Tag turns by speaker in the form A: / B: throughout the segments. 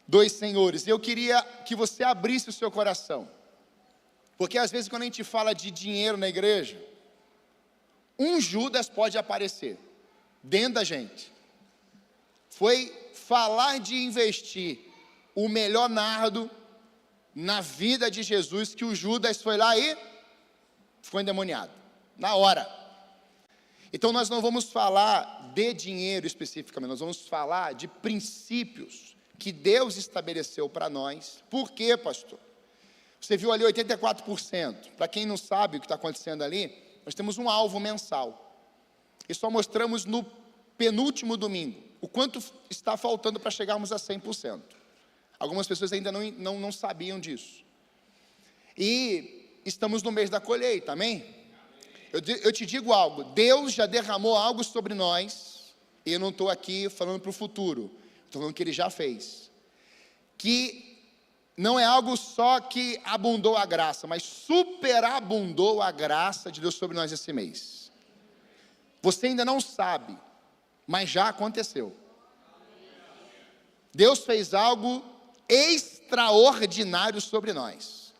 A: dois senhores. Eu queria que você abrisse o seu coração, porque às vezes quando a gente fala de dinheiro na igreja, um Judas pode aparecer dentro da gente. Foi falar de investir o melhor nardo na vida de Jesus que o Judas foi lá e ficou endemoniado, na hora. Então nós não vamos falar de dinheiro especificamente, nós vamos falar de princípios que Deus estabeleceu para nós. Por quê, pastor? Você viu ali 84%. Para quem não sabe o que está acontecendo ali, nós temos um alvo mensal. E só mostramos no penúltimo domingo o quanto está faltando para chegarmos a 100%. Algumas pessoas ainda não sabiam disso. E estamos no mês da colheita, amém? Eu te digo algo, Deus já derramou algo sobre nós, e eu não estou aqui falando para o futuro, estou falando que Ele já fez, que não é algo só que abundou a graça, mas superabundou a graça de Deus sobre nós esse mês. Você ainda não sabe, mas já aconteceu. Deus fez algo extraordinário sobre nós,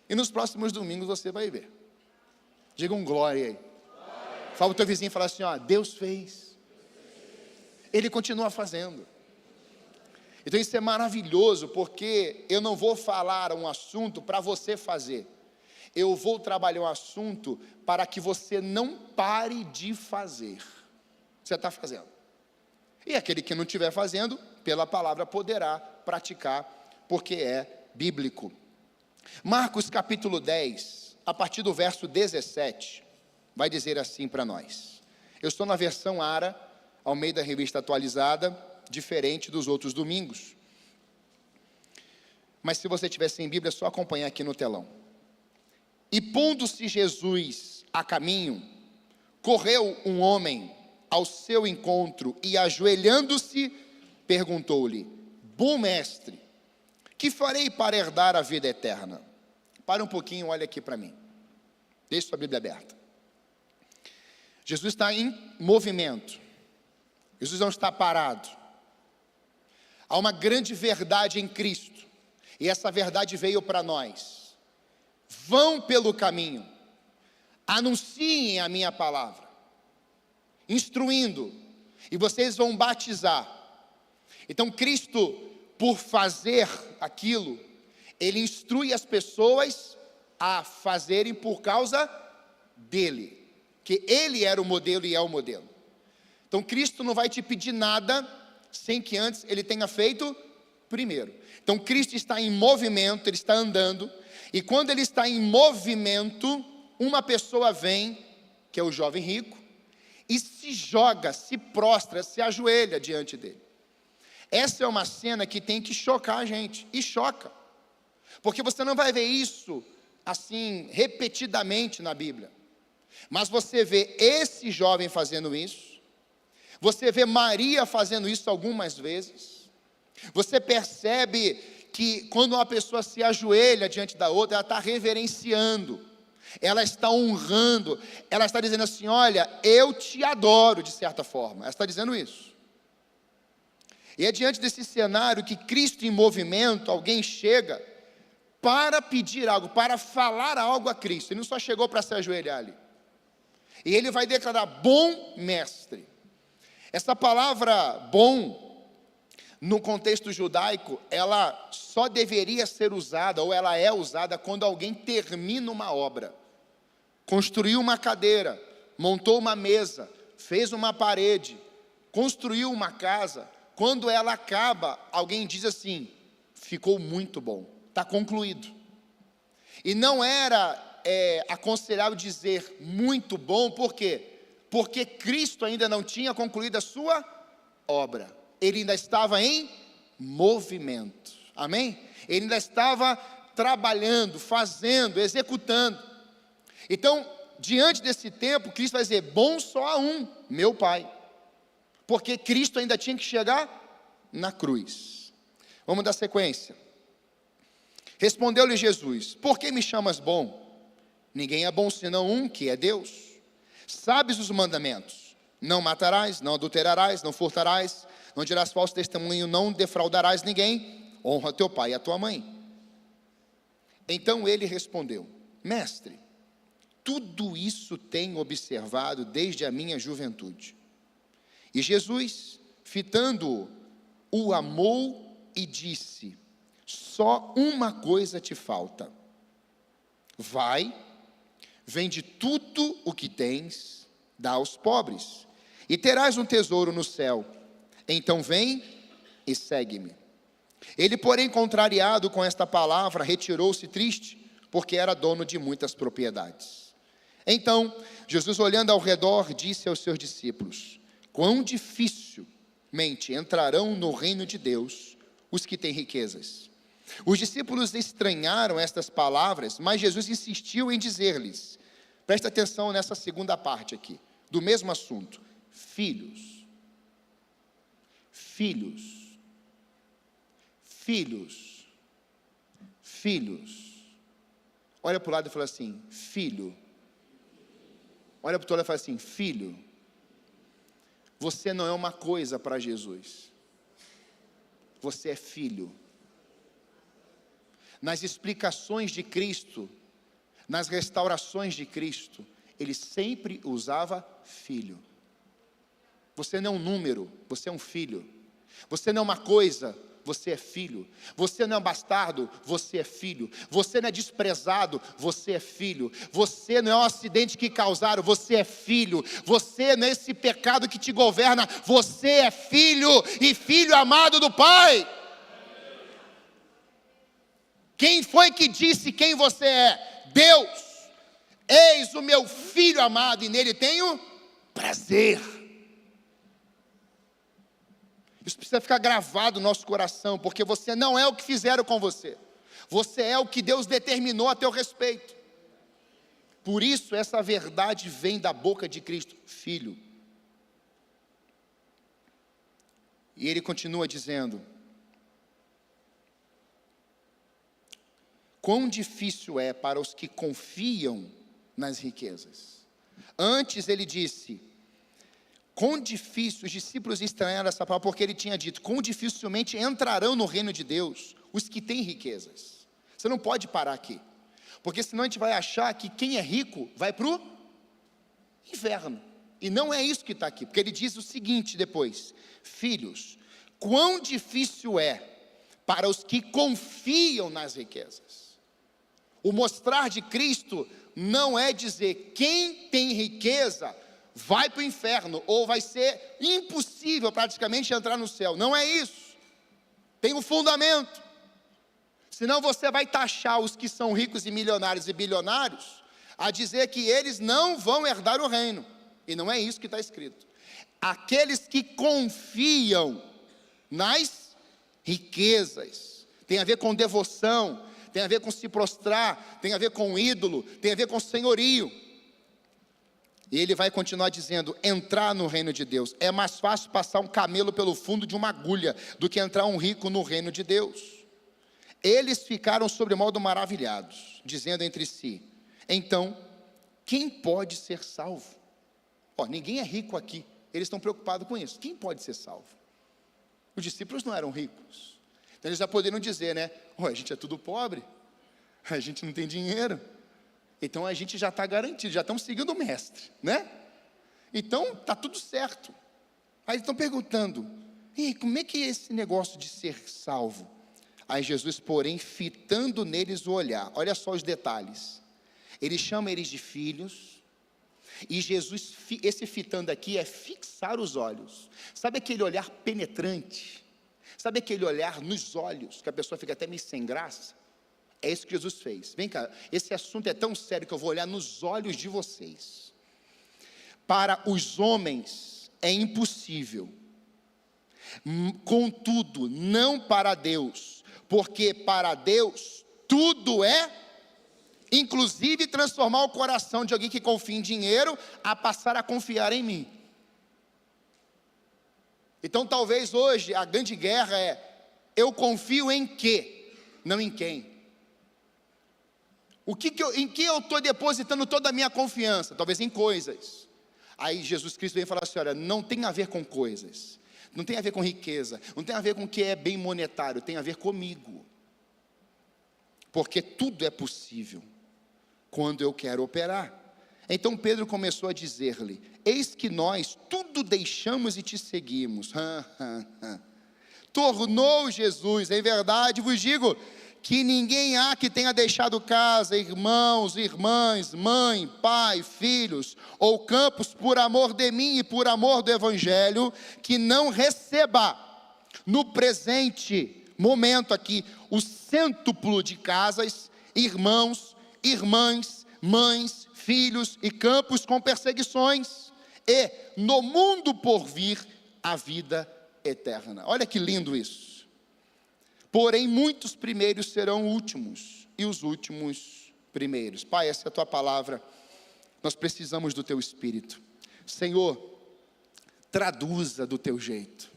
A: e nos próximos domingos você vai ver. Diga um glória aí. Fala para o teu vizinho e fala assim, ó, Deus fez. Ele continua fazendo. Então isso é maravilhoso, porque eu não vou falar um assunto para você fazer. Eu vou trabalhar um assunto para que você não pare de fazer. Você está fazendo. E aquele que não estiver fazendo, pela palavra poderá praticar, porque é bíblico. Marcos capítulo 10, a partir do verso 17, vai dizer assim para nós. Eu estou na versão ARA, Almeida Revista Atualizada, diferente dos outros domingos. Mas se você tiver sem Bíblia, é só acompanhar aqui no telão. E pondo-se Jesus a caminho, correu um homem ao seu encontro e ajoelhando-se, perguntou-lhe, bom mestre, que farei para herdar a vida eterna? Para um pouquinho, olha aqui para mim. Deixe sua Bíblia aberta. Jesus está em movimento. Jesus não está parado. Há uma grande verdade em Cristo. E essa verdade veio para nós. Vão pelo caminho. Anunciem a minha palavra. Instruindo. E vocês vão batizar. Então Cristo, por fazer aquilo, Ele instrui as pessoas a fazerem por causa dEle. Que Ele era o modelo e é o modelo. Então Cristo não vai te pedir nada sem que antes Ele tenha feito primeiro. Então Cristo está em movimento, Ele está andando. E quando Ele está em movimento, uma pessoa vem, que é o jovem rico, e se joga, se prostra, se ajoelha diante dele. Essa é uma cena que tem que chocar a gente, e choca, porque você não vai ver isso assim repetidamente na Bíblia, mas você vê esse jovem fazendo isso, você vê Maria fazendo isso algumas vezes, você percebe que quando uma pessoa se ajoelha diante da outra, ela está reverenciando, ela está honrando, ela está dizendo assim, olha, eu te adoro, de certa forma, ela está dizendo isso. E é diante desse cenário que Cristo em movimento, alguém chega para pedir algo, para falar algo a Cristo. Ele não só chegou para se ajoelhar ali. E ele vai declarar, bom mestre. Essa palavra bom, no contexto judaico, ela só deveria ser usada, ou ela é usada, quando alguém termina uma obra. Construiu uma cadeira, montou uma mesa, fez uma parede, construiu uma casa. Quando ela acaba, alguém diz assim, ficou muito bom, está concluído. E não era aconselhável dizer muito bom, por quê? Porque Cristo ainda não tinha concluído a sua obra. Ele ainda estava em movimento, amém? Ele ainda estava trabalhando, fazendo, executando. Então, diante desse tempo, Cristo vai dizer, bom só a um, meu Pai. Porque Cristo ainda tinha que chegar na cruz. Vamos dar sequência. Respondeu-lhe Jesus, por que me chamas bom? Ninguém é bom senão um, que é Deus. Sabes os mandamentos, não matarás, não adulterarás, não furtarás, não dirás falso testemunho, não defraudarás ninguém, honra teu pai e a tua mãe. Então ele respondeu: mestre, tudo isso tenho observado desde a minha juventude. E Jesus, fitando-o, o amou e disse: só uma coisa te falta. Vai, vende tudo o que tens, dá aos pobres, e terás um tesouro no céu. Então vem e segue-me. Ele, porém, contrariado com esta palavra, retirou-se triste, porque era dono de muitas propriedades. Então, Jesus, olhando ao redor, disse aos seus discípulos: quão dificilmente entrarão no reino de Deus os que têm riquezas. Os discípulos estranharam estas palavras, mas Jesus insistiu em dizer-lhes, presta atenção nessa segunda parte aqui, do mesmo assunto: filhos, filhos, filhos, filhos. Olha para o lado e fala assim: filho. Olha para o outro lado e fala assim: filho. Você não é uma coisa para Jesus, você é filho. Nas explicações de Cristo, nas restaurações de Cristo, ele sempre usava filho. Você não é um número, você é um filho. Você não é uma coisa, você é filho. Você não é bastardo, você é filho. Você não é desprezado, você é filho. Você não é um acidente que causaram, você é filho. Você não é esse pecado que te governa, você é filho e filho amado do Pai. Quem foi que disse quem você é? Deus. Eis o meu filho amado e nele tenho prazer. Isso precisa ficar gravado no nosso coração, porque você não é o que fizeram com você. Você é o que Deus determinou a teu respeito. Por isso essa verdade vem da boca de Cristo, filho. E ele continua dizendo: quão difícil é para os que confiam nas riquezas. Antes ele disse, quão difícil, os discípulos estranharam essa palavra, porque ele tinha dito, quão dificilmente entrarão no reino de Deus os que têm riquezas. Você não pode parar aqui, porque senão a gente vai achar que quem é rico vai para o inferno. E não é isso que está aqui, porque ele diz o seguinte depois: filhos, quão difícil é para os que confiam nas riquezas. O mostrar de Cristo não é dizer quem tem riqueza vai para o inferno, ou vai ser impossível praticamente entrar no céu. Não é isso. Tem um fundamento. Senão você vai taxar os que são ricos e milionários e bilionários a dizer que eles não vão herdar o reino. E não é isso que está escrito. Aqueles que confiam nas riquezas, tem a ver com devoção, tem a ver com se prostrar, tem a ver com ídolo, tem a ver com senhorio. E ele vai continuar dizendo, entrar no reino de Deus. É mais fácil passar um camelo pelo fundo de uma agulha do que entrar um rico no reino de Deus. Eles ficaram sobremodo maravilhados, dizendo entre si, então, quem pode ser salvo? Ninguém é rico aqui, eles estão preocupados com isso. Quem pode ser salvo? Os discípulos não eram ricos. Então eles já poderiam dizer, né? A gente é tudo pobre, a gente não tem dinheiro, então a gente já está garantido, já estamos seguindo o mestre, né? Então está tudo certo. Aí eles estão perguntando, e como é que é esse negócio de ser salvo? Aí Jesus, porém, fitando neles o olhar, olha só os detalhes, ele chama eles de filhos, e Jesus, esse fitando aqui é fixar os olhos, sabe aquele olhar penetrante? Sabe aquele olhar nos olhos, que a pessoa fica até meio sem graça? É isso que Jesus fez. Vem cá, esse assunto é tão sério que eu vou olhar nos olhos de vocês. Para os homens é impossível, contudo, não para Deus, porque para Deus tudo é, inclusive transformar o coração de alguém que confia em dinheiro, a passar a confiar em mim. Então talvez hoje a grande guerra é, eu confio em quê? Não em quem. Em que eu estou depositando toda a minha confiança? Talvez em coisas. Aí Jesus Cristo vem falar assim, olha, não tem a ver com coisas, Não tem a ver com riqueza, não tem a ver com o que é bem monetário, tem a ver comigo. Porque tudo é possível quando eu quero operar. Então Pedro começou a dizer-lhe: eis que nós tudo deixamos e te seguimos. Tornou Jesus: em verdade vos digo, que ninguém há que tenha deixado casa, irmãos, irmãs, mãe, pai, filhos, ou campos, por amor de mim e por amor do Evangelho, que não receba, no presente momento aqui, o cêntuplo de casas, irmãos, irmãs, mães, filhos e campos com perseguições, e no mundo por vir, a vida eterna. Olha que lindo isso. Porém, muitos primeiros serão últimos, e os últimos primeiros. Pai, essa é a tua palavra, nós precisamos do teu Espírito. Senhor, traduza do teu jeito.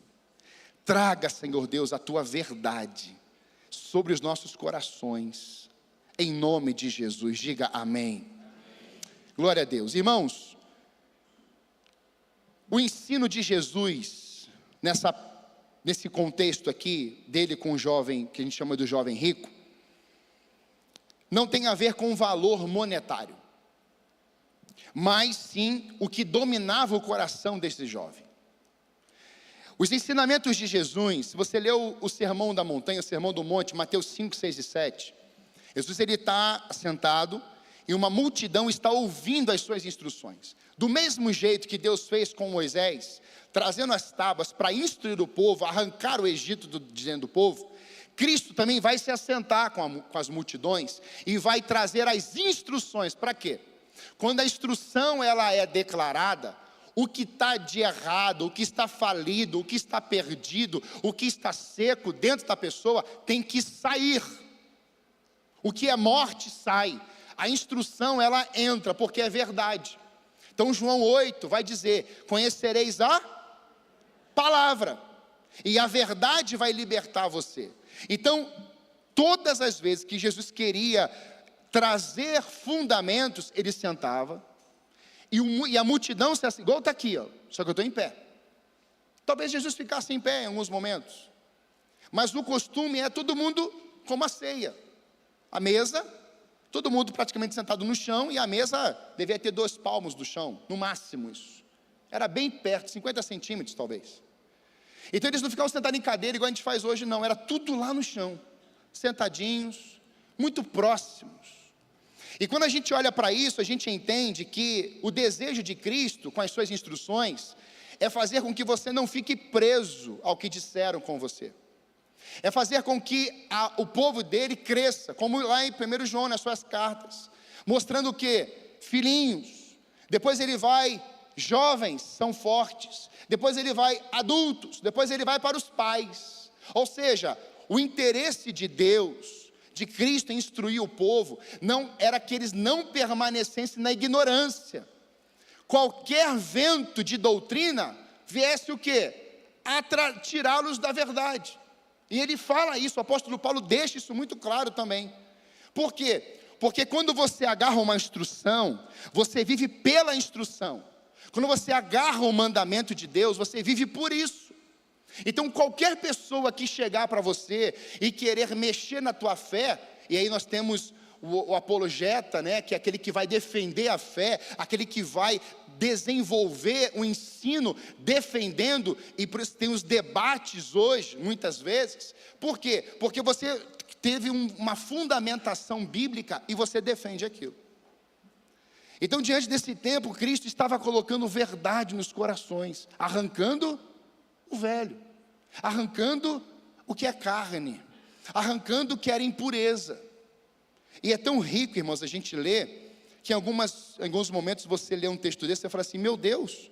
A: Traga, Senhor Deus, a tua verdade sobre os nossos corações, em nome de Jesus. Diga amém. Glória a Deus. Irmãos, o ensino de Jesus, nesse contexto aqui, dele com o jovem, que a gente chama do jovem rico, não tem a ver com valor monetário, mas sim o que dominava o coração desse jovem. Os ensinamentos de Jesus, se você leu o Sermão da Montanha, o Sermão do Monte, Mateus 5, 6 e 7, Jesus ele está sentado e uma multidão está ouvindo as suas instruções. Do mesmo jeito que Deus fez com Moisés, trazendo as tábuas para instruir o povo, arrancar o Egito do povo, Cristo também vai se assentar com as multidões e vai trazer as instruções. Para quê? Quando a instrução ela é declarada, o que está de errado, o que está falido, o que está perdido, o que está seco dentro da pessoa, tem que sair. O que é morte sai. A instrução ela entra, porque é verdade. Então João 8 vai dizer: conhecereis a palavra, e a verdade vai libertar você. Então, todas as vezes que Jesus queria trazer fundamentos, ele sentava, e a multidão se assim, igual está aqui, ó, só que eu estou em pé. Talvez Jesus ficasse em pé em alguns momentos, mas o costume é todo mundo como a ceia, a mesa, todo mundo praticamente sentado no chão, e a mesa devia ter 2 palmos do chão, no máximo isso, era bem perto, 50 centímetros talvez. Então eles não ficavam sentados em cadeira igual a gente faz hoje não, era tudo lá no chão, sentadinhos, muito próximos. E quando a gente olha para isso, a gente entende que o desejo de Cristo, com as suas instruções, é fazer com que você não fique preso ao que disseram com você. É fazer com que o povo dele cresça, como lá em 1 João, nas suas cartas, mostrando que, filhinhos, depois ele vai, jovens são fortes, depois ele vai, adultos, depois ele vai para os pais. Ou seja, o interesse de Deus, de Cristo em instruir o povo, não era que eles não permanecessem na ignorância. Qualquer vento de doutrina viesse o quê? Tirá-los da verdade. E ele fala isso, o apóstolo Paulo deixa isso muito claro também. Por quê? Porque quando você agarra uma instrução, você vive pela instrução. Quando você agarra o mandamento de Deus, você vive por isso. Então qualquer pessoa que chegar para você e querer mexer na tua fé, e aí nós temos o apologeta, né, que é aquele que vai defender a fé, aquele que vai desenvolver o ensino defendendo, e por isso tem os debates hoje, muitas vezes. Por quê? Porque você teve uma fundamentação bíblica e você defende aquilo. Então diante desse tempo, Cristo estava colocando verdade nos corações, arrancando o velho, arrancando o que é carne, arrancando o que era impureza. E é tão rico, irmãos, a gente lê, que em alguns momentos você lê um texto desse, você fala assim: meu Deus,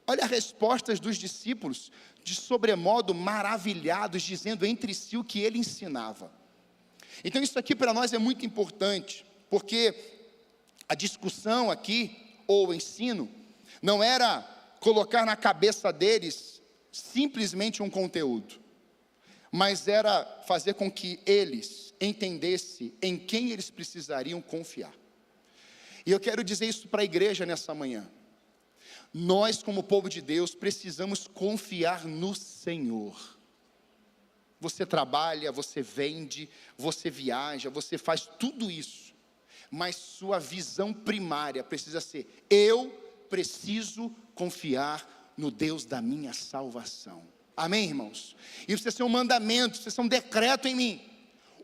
A: olha as respostas dos discípulos, de sobremodo maravilhados, dizendo entre si o que ele ensinava. Então isso aqui para nós é muito importante, porque a discussão aqui, ou o ensino, não era colocar na cabeça deles simplesmente um conteúdo, mas era fazer com que eles entendessem em quem eles precisariam confiar. E eu quero dizer isso para a igreja nessa manhã. nós como povo de Deus precisamos confiar no Senhor. Você trabalha, você vende, você viaja, você faz tudo isso, mas sua visão primária precisa ser: eu preciso confiar no Deus da minha salvação. Amém, irmãos? Isso precisa ser um mandamento, precisa ser um decreto em mim.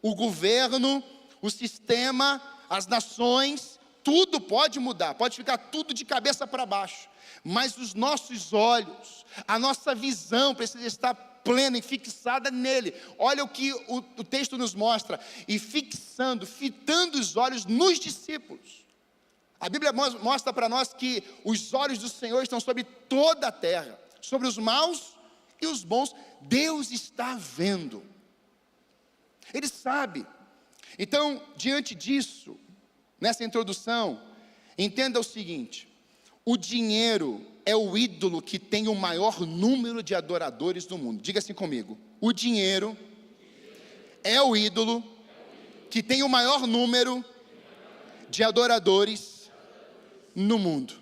A: O governo, o sistema, as nações, tudo pode mudar, pode ficar tudo de cabeça para baixo, mas os nossos olhos, a nossa visão precisa estar plena e fixada nele. Olha o que o texto nos mostra: e fitando os olhos nos discípulos. A Bíblia mostra para nós que os olhos do Senhor estão sobre toda a terra, sobre os maus e os bons. Deus está vendo, Ele sabe. Então, diante disso, nessa introdução, entenda o seguinte: o dinheiro é o ídolo que tem o maior número de adoradores do mundo. Diga assim comigo: o dinheiro é o ídolo que tem o maior número de adoradores no mundo.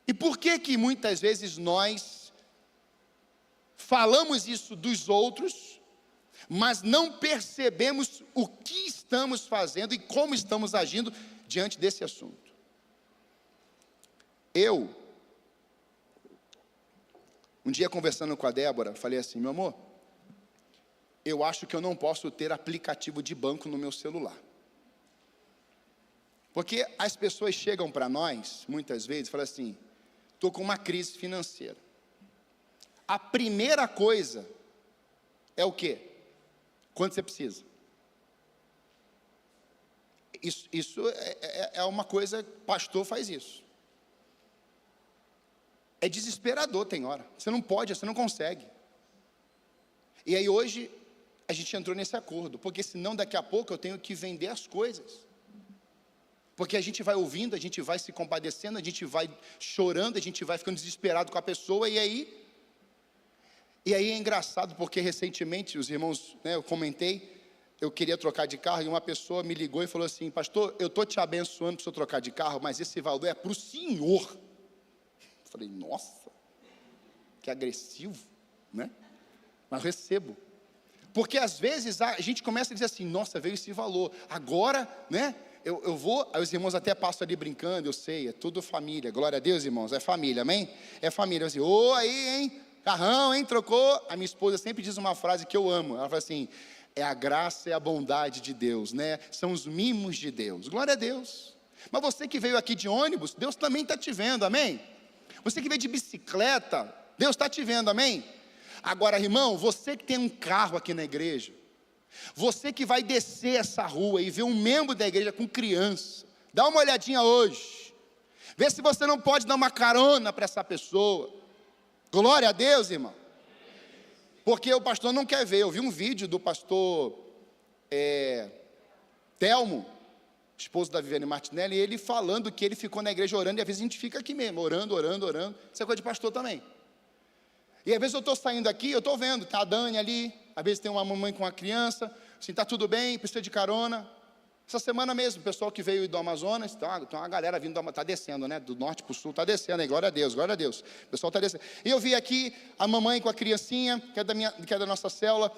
A: E por que muitas vezes nós falamos isso dos outros, mas não percebemos o que estamos fazendo e como estamos agindo diante desse assunto? Um dia conversando com a Débora, falei assim: meu amor, eu acho que eu não posso ter aplicativo de banco no meu celular. Porque as pessoas chegam para nós, muitas vezes, e falam assim: estou com uma crise financeira. A primeira coisa é o quê? Quanto você precisa? Isso é uma coisa, pastor faz isso. É desesperador, tem hora. Você não pode, você não consegue. E aí hoje, a gente entrou nesse acordo, porque senão daqui a pouco eu tenho que vender as coisas. Porque a gente vai ouvindo, a gente vai se compadecendo, a gente vai chorando, a gente vai ficando desesperado com a pessoa, e aí é engraçado, porque recentemente, os irmãos, eu comentei, eu queria trocar de carro, e uma pessoa me ligou e falou assim: pastor, eu estou te abençoando para o senhor trocar de carro, mas esse valor é para o senhor. Eu falei: nossa, que agressivo, né? Mas recebo. Porque às vezes a gente começa a dizer assim: nossa, veio esse valor, agora, eu vou, aí os irmãos até passam ali brincando, eu sei, é tudo família, glória a Deus, irmãos, é família, amém? É família. Eu assim: aí, hein, carrão, hein, trocou. A minha esposa sempre diz uma frase que eu amo, ela fala assim: é a graça e a bondade de Deus, são os mimos de Deus, glória a Deus. Mas você que veio aqui de ônibus, Deus também está te vendo, amém? Você que veio de bicicleta, Deus está te vendo, amém? Agora, irmão, você que tem um carro aqui na igreja, você que vai descer essa rua e ver um membro da igreja com criança, dá uma olhadinha hoje, vê se você não pode dar uma carona para essa pessoa. Glória a Deus, irmão. Porque o pastor não quer ver. Eu vi um vídeo do pastor Telmo, esposo da Viviane Martinelli, e ele falando que ele ficou na igreja orando, e às vezes a gente fica aqui mesmo, orando. Isso é coisa de pastor também. E às vezes eu estou saindo aqui, eu estou vendo, está a Dani ali, às vezes tem uma mamãe com uma criança, assim, está tudo bem, precisa de carona. Essa semana mesmo, o pessoal que veio do Amazonas, tem uma galera vindo, está descendo, do norte para o sul, está descendo, aí, glória a Deus, o pessoal está descendo. E eu vi aqui a mamãe com a criancinha, que é da nossa célula,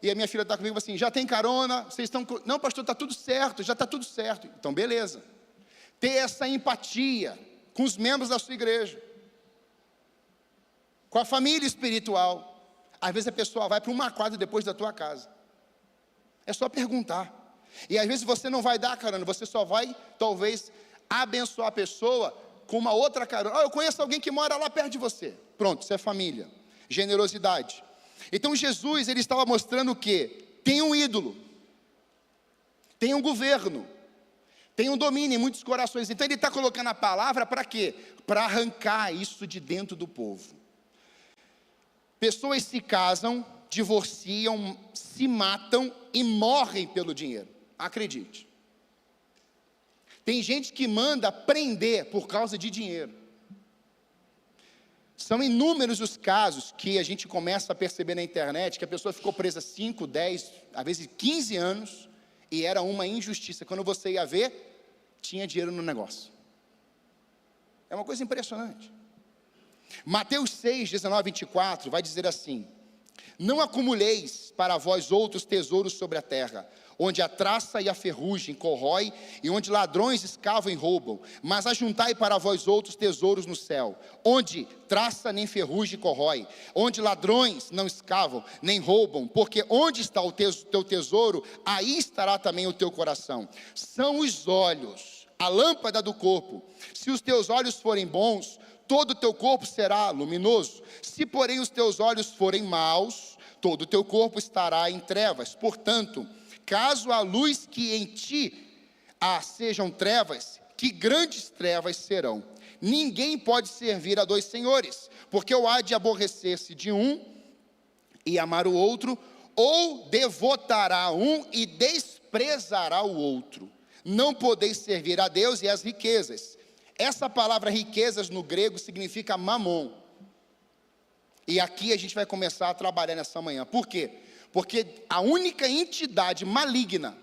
A: e a minha filha está comigo assim: já tem carona? Vocês estão... Não, pastor, está tudo certo, já está tudo certo. Então, beleza. Ter essa empatia com os membros da sua igreja, com a família espiritual. Às vezes a pessoa vai para uma quadra depois da tua casa. É só perguntar. E às vezes você não vai dar carona, você só vai, talvez, abençoar a pessoa com uma outra carona. Eu conheço alguém que mora lá perto de você. Pronto, isso é família. Generosidade. Então Jesus, ele estava mostrando o quê? Tem um ídolo, tem um governo, tem um domínio em muitos corações. Então ele está colocando a palavra para quê? Para arrancar isso de dentro do povo. Pessoas se casam, divorciam, se matam e morrem pelo dinheiro. Acredite. Tem gente que manda prender por causa de dinheiro. São inúmeros os casos que a gente começa a perceber na internet, que a pessoa ficou presa 5, 10, às vezes 15 anos, e era uma injustiça. Quando você ia ver, tinha dinheiro no negócio. É uma coisa impressionante. Mateus 6, 19, 24 vai dizer assim: não acumuleis para vós outros tesouros sobre a terra, onde a traça e a ferrugem corrói, e onde ladrões escavam e roubam, mas ajuntai para vós outros tesouros no céu, onde traça nem ferrugem corrói, onde ladrões não escavam nem roubam, porque onde está o teu tesouro, aí estará também o teu coração. São os olhos, a lâmpada do corpo. Se os teus olhos forem bons, todo o teu corpo será luminoso. Se porém os teus olhos forem maus, todo o teu corpo estará em trevas. Portanto, caso a luz que em ti sejam trevas, que grandes trevas serão. Ninguém pode servir a dois senhores, porque ou há de aborrecer-se de um e amar o outro, ou devotará um e desprezará o outro. Não podeis servir a Deus e às riquezas. Essa palavra riquezas no grego significa mamon. E aqui a gente vai começar a trabalhar nessa manhã. Por quê? Porque a única entidade maligna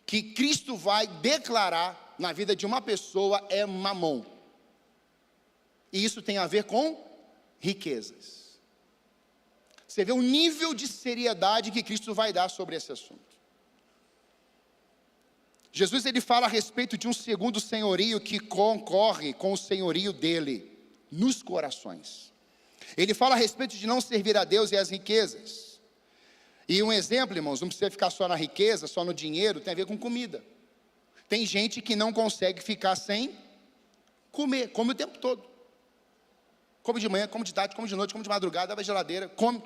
A: que Cristo vai declarar na vida de uma pessoa é mamon. E isso tem a ver com riquezas. Você vê o nível de seriedade que Cristo vai dar sobre esse assunto. Jesus ele fala a respeito de um segundo senhorio que concorre com o senhorio dele nos corações. Ele fala a respeito de não servir a Deus e às riquezas. E um exemplo, irmãos, não precisa ficar só na riqueza, só no dinheiro, tem a ver com comida. Tem gente que não consegue ficar sem comer, come o tempo todo. Come de manhã, come de tarde, come de noite, come de madrugada, abre a geladeira, come.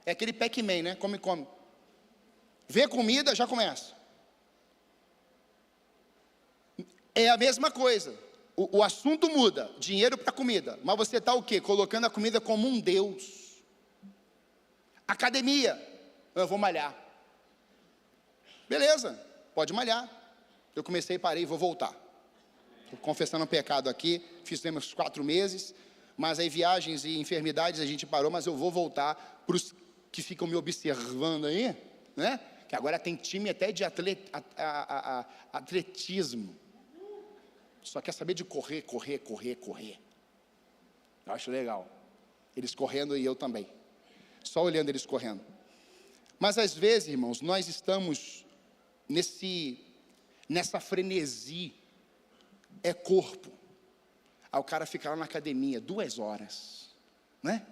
A: É aquele Pac-Man, né? Come. Vê comida, já começa. É a mesma coisa. O assunto muda, dinheiro para comida. Mas você está o quê? Colocando a comida como um Deus. Academia, eu vou malhar. Beleza, pode malhar. Eu comecei, parei, vou voltar. Estou confessando um pecado aqui, fizemos 4 meses, mas aí viagens e enfermidades a gente parou, mas eu vou voltar para os que ficam me observando aí, né? Que agora tem time até de atletismo. Só quer saber de correr. Eu acho legal. Eles correndo e eu também. Só olhando eles correndo. Mas às vezes, irmãos, nós estamos nessa frenesi. É corpo. Aí o cara fica lá na academia 2 horas. Né?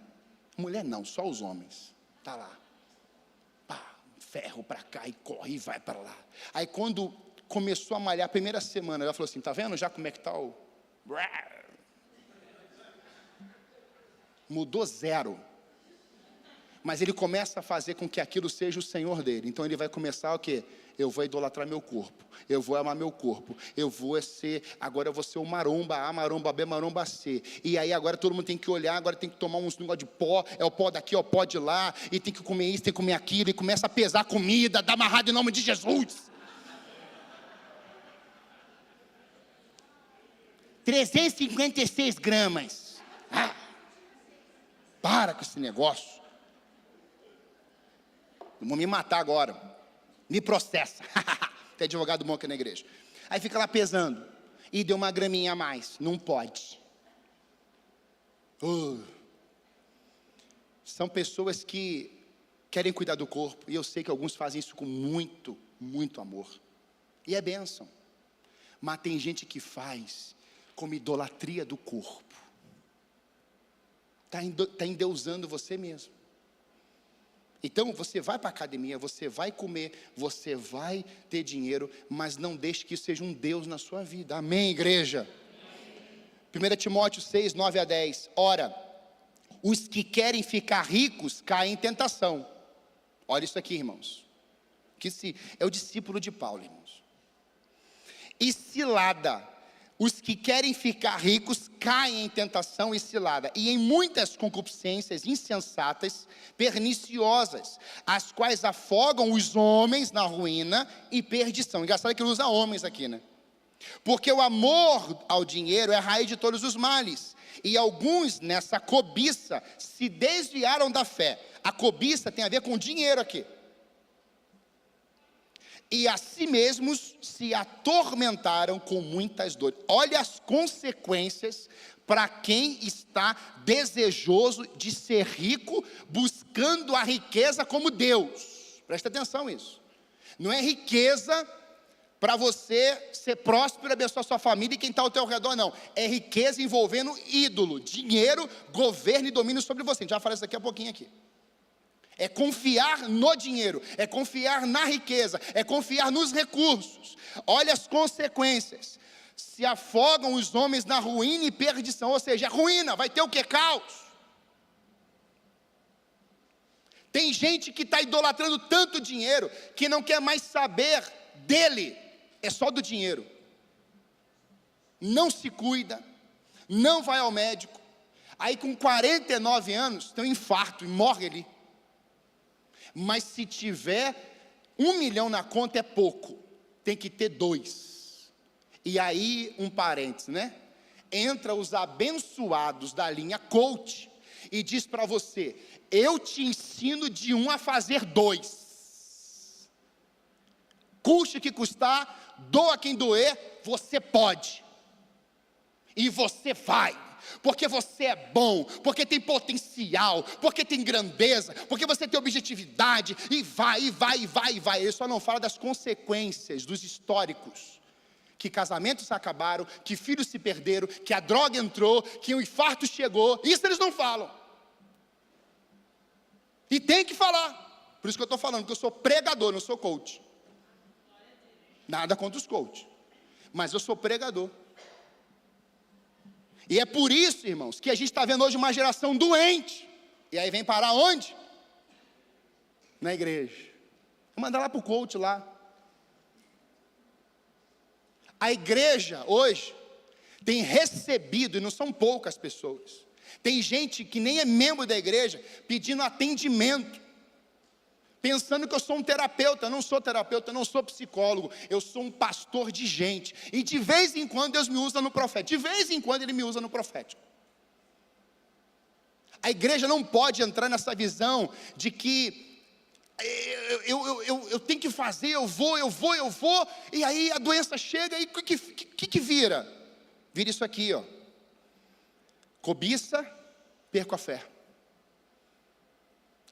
A: Mulher não, só os homens. Tá lá. Pá, ferro para cá e corre e vai para lá. Aí quando começou a malhar a primeira semana, ela falou assim, tá vendo já como é que tá o... Mudou 0. Mas ele começa a fazer com que aquilo seja o Senhor dele. Então ele vai começar o quê? Eu vou idolatrar meu corpo, eu vou amar meu corpo, agora eu vou ser o maromba A, maromba B, maromba C. E aí agora todo mundo tem que olhar, agora tem que tomar uns negócio de pó, é o pó daqui, é o pó de lá, e tem que comer isso, tem que comer aquilo, e começa a pesar a comida, dá amarrado em nome de Jesus. 356 gramas. Para com esse negócio. Eu vou me matar agora. Me processa. Tem advogado bom aqui na igreja. Aí fica lá pesando. E deu uma graminha a mais. Não pode. São pessoas que querem cuidar do corpo. E eu sei que alguns fazem isso com muito, muito amor. E é bênção. Mas tem gente que faz como idolatria do corpo. Está endeusando você mesmo. Então você vai para a academia, você vai comer, você vai ter dinheiro, mas não deixe que isso seja um Deus na sua vida. Amém, igreja? 1 Timóteo 6, 9 a 10. Ora, os que querem ficar ricos caem em tentação. Olha isso aqui, irmãos. É o discípulo de Paulo, irmãos. E cilada. Os que querem ficar ricos caem em tentação e cilada, e em muitas concupiscências insensatas, perniciosas, as quais afogam os homens na ruína e perdição. Engraçado que ele usa homens aqui, né? Porque o amor ao dinheiro é a raiz de todos os males, e alguns nessa cobiça se desviaram da fé. A cobiça tem a ver com dinheiro aqui. e a si mesmos se atormentaram com muitas dores. Olha as consequências para quem está desejoso de ser rico, buscando a riqueza como Deus. Presta atenção nisso. Não é riqueza para você ser próspero e abençoar sua família e quem está ao teu redor, não. É riqueza envolvendo ídolo, dinheiro, governo e domínio sobre você. A gente já fala isso daqui a pouquinho aqui. É confiar no dinheiro, é confiar na riqueza, é confiar nos recursos. Olha as consequências. Se afogam os homens na ruína e perdição, ou seja, ruína, vai ter o que? Caos. Tem gente que está idolatrando tanto dinheiro, que não quer mais saber dele, é só do dinheiro. Não se cuida, não vai ao médico, aí com 49 anos tem um infarto e morre ali. Mas se tiver 1 milhão na conta é pouco, tem que ter 2. E aí, um parênteses, né? Entra os abençoados da linha coach e diz para você: eu te ensino de 1 a fazer 2. Custe o que custar, doa quem doer, você pode. E você vai. Porque você é bom, porque tem potencial, porque tem grandeza, porque você tem objetividade, e vai, e vai, e vai, e vai. Ele só não fala das consequências, dos históricos, que casamentos acabaram, que filhos se perderam, que a droga entrou, que o infarto chegou. Isso eles não falam. E tem que falar. Por isso que eu estou falando, que eu sou pregador, não sou coach. Nada contra os coaches, mas eu sou pregador. E é por isso, irmãos, que a gente está vendo hoje uma geração doente. E aí vem parar onde? Na igreja. Vou mandar lá para o coach lá. A igreja hoje tem recebido, e não são poucas pessoas, tem gente que nem é membro da igreja, pedindo atendimento, pensando que eu sou um terapeuta. Eu não sou terapeuta, eu não sou psicólogo, eu sou um pastor de gente, e de vez em quando Deus me usa no profético, de vez em quando Ele me usa no profético. A igreja não pode entrar nessa visão de que eu tenho que fazer, eu vou, e aí a doença chega, e o que vira? Vira isso aqui, ó: cobiça, perco a fé.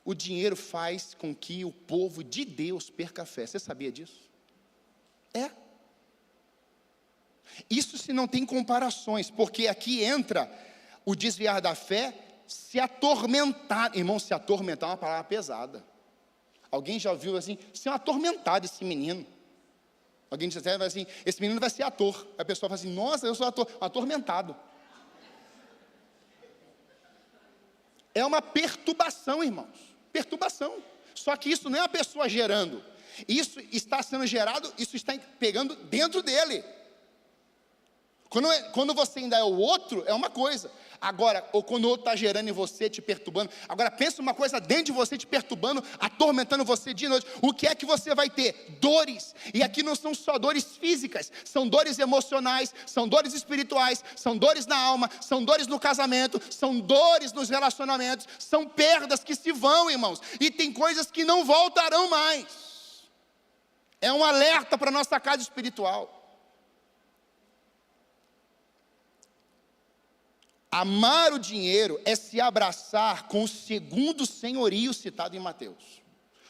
A: O dinheiro faz com que o povo de Deus perca a fé. Você sabia disso? É. Isso se não tem comparações, porque aqui entra o desviar da fé, se atormentar. Irmão, se atormentar é uma palavra pesada. Alguém já ouviu assim: se é um atormentado esse menino. Alguém diz assim: esse menino vai ser ator. Aí a pessoa fala assim: nossa, eu sou ator. Atormentado. É uma perturbação, irmãos. Perturbação. Só que isso não é a pessoa gerando. Isso está sendo gerado, isso está pegando dentro dele. Quando você ainda é o outro, é uma coisa. Agora, ou quando o outro está gerando em você, te perturbando. Agora, pensa uma coisa dentro de você, te perturbando, atormentando você de noite. O que é que você vai ter? Dores. E aqui não são só dores físicas, são dores emocionais, são dores espirituais, são dores na alma, são dores no casamento, são dores nos relacionamentos, são perdas que se vão, irmãos. E tem coisas que não voltarão mais. É um alerta para a nossa casa espiritual. Amar o dinheiro é se abraçar com o segundo senhorio citado em Mateus.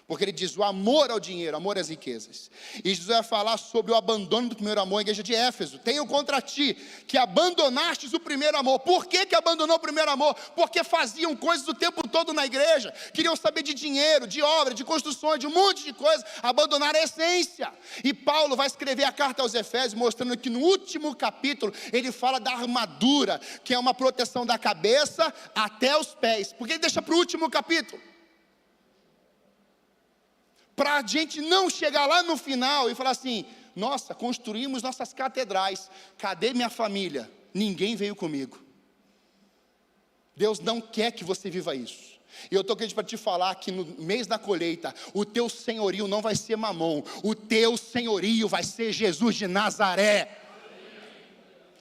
A: Porque ele diz: o amor ao dinheiro, amor às riquezas. E Jesus vai falar sobre o abandono do primeiro amor, a igreja de Éfeso. Tenho contra ti que abandonastes o primeiro amor. Por que abandonou o primeiro amor? Porque faziam coisas o tempo todo na igreja. Queriam saber de dinheiro, de obra, de construções, de um monte de coisas. Abandonaram a essência. E Paulo vai escrever a carta aos Efésios, mostrando que no último capítulo, ele fala da armadura, que é uma proteção da cabeça até os pés. Por que ele deixa para o último capítulo? Para a gente não chegar lá no final e falar assim: nossa, construímos nossas catedrais, cadê minha família? Ninguém veio comigo. Deus não quer que você viva isso. E eu estou querendo para te falar que no mês da colheita, o teu senhorio não vai ser Mamon, o teu senhorio vai ser Jesus de Nazaré.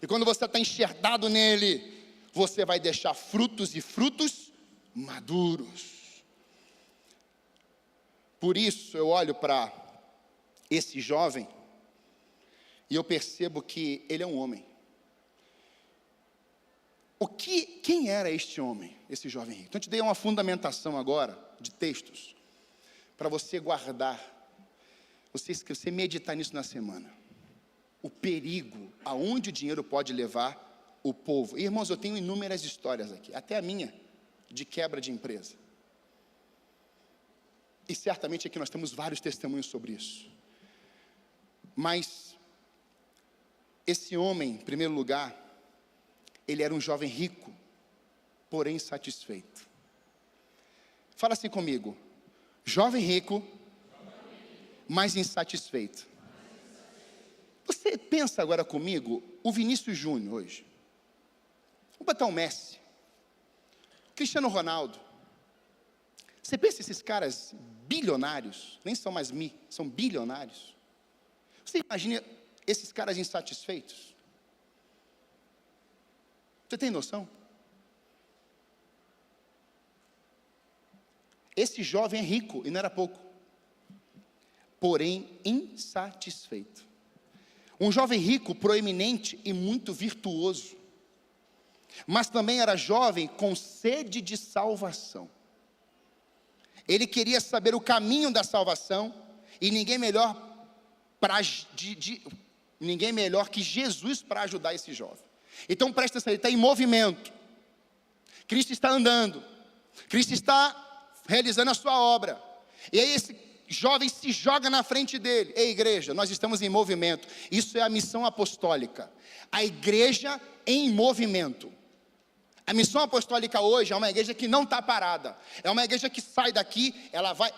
A: E quando você está enxertado nele, você vai deixar frutos, e frutos maduros. Por isso eu olho para esse jovem, e eu percebo que ele é um homem. Quem era este homem, esse jovem rico? Então eu te dei uma fundamentação agora, de textos, para você guardar, você meditar nisso na semana. O perigo, aonde o dinheiro pode levar o povo. E, irmãos, eu tenho inúmeras histórias aqui, até a minha, de quebra de empresa. E certamente aqui nós temos vários testemunhos sobre isso. Mas, esse homem, em primeiro lugar, ele era um jovem rico, porém insatisfeito. Fala assim comigo: jovem rico, mas insatisfeito. Você pensa agora comigo, o Vinícius Júnior hoje. Vamos botar o Messi, Cristiano Ronaldo. Você pensa esses caras bilionários, nem são mais são bilionários. Você imagina esses caras insatisfeitos? Você tem noção? Esse jovem é rico, e não era pouco, porém insatisfeito. Um jovem rico, proeminente e muito virtuoso, mas também era jovem com sede de salvação. Ele queria saber o caminho da salvação, e ninguém melhor que Jesus para ajudar esse jovem. Então presta atenção, ele está em movimento, Cristo está andando, Cristo está realizando a sua obra, e aí esse jovem se joga na frente dele. Ei, igreja, nós estamos em movimento. Isso é a missão apostólica, a igreja em movimento. A missão apostólica hoje é uma igreja que não está parada, é uma igreja que sai daqui,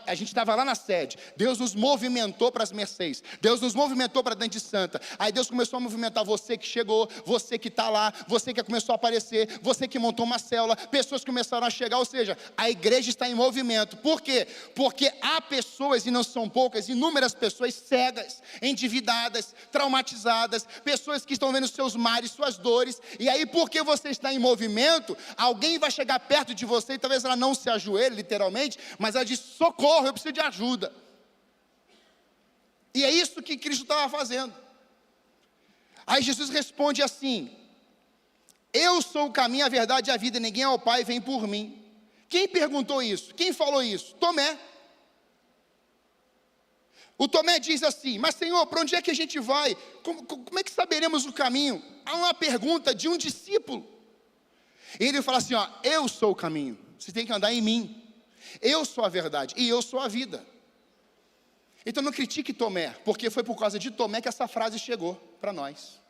A: a gente estava lá na sede, Deus nos movimentou para as Mercês, Deus nos movimentou para dentro de Santa, aí Deus começou a movimentar você que chegou, você que está lá, você que começou a aparecer, você que montou uma célula, pessoas começaram a chegar, ou seja, a igreja está em movimento. Por quê? Porque há pessoas, e não são poucas, inúmeras pessoas cegas, endividadas, traumatizadas, pessoas que estão vendo seus males, suas dores, e aí porque você está em movimento, alguém vai chegar perto de você, e talvez ela não se ajoelhe literalmente, mas ela diz: socorro, eu preciso de ajuda. E é isso que Cristo estava fazendo. Aí Jesus responde assim: eu sou o caminho, a verdade e a vida, ninguém ao Pai vem por mim. Quem perguntou isso? Quem falou isso? Tomé. O Tomé diz assim: mas Senhor, para onde é que a gente vai? Como é que saberemos o caminho? Há uma pergunta de um discípulo. E ele fala assim: ó, eu sou o caminho, você tem que andar em mim, eu sou a verdade e eu sou a vida. Então não critique Tomé, porque foi por causa de Tomé que essa frase chegou para nós.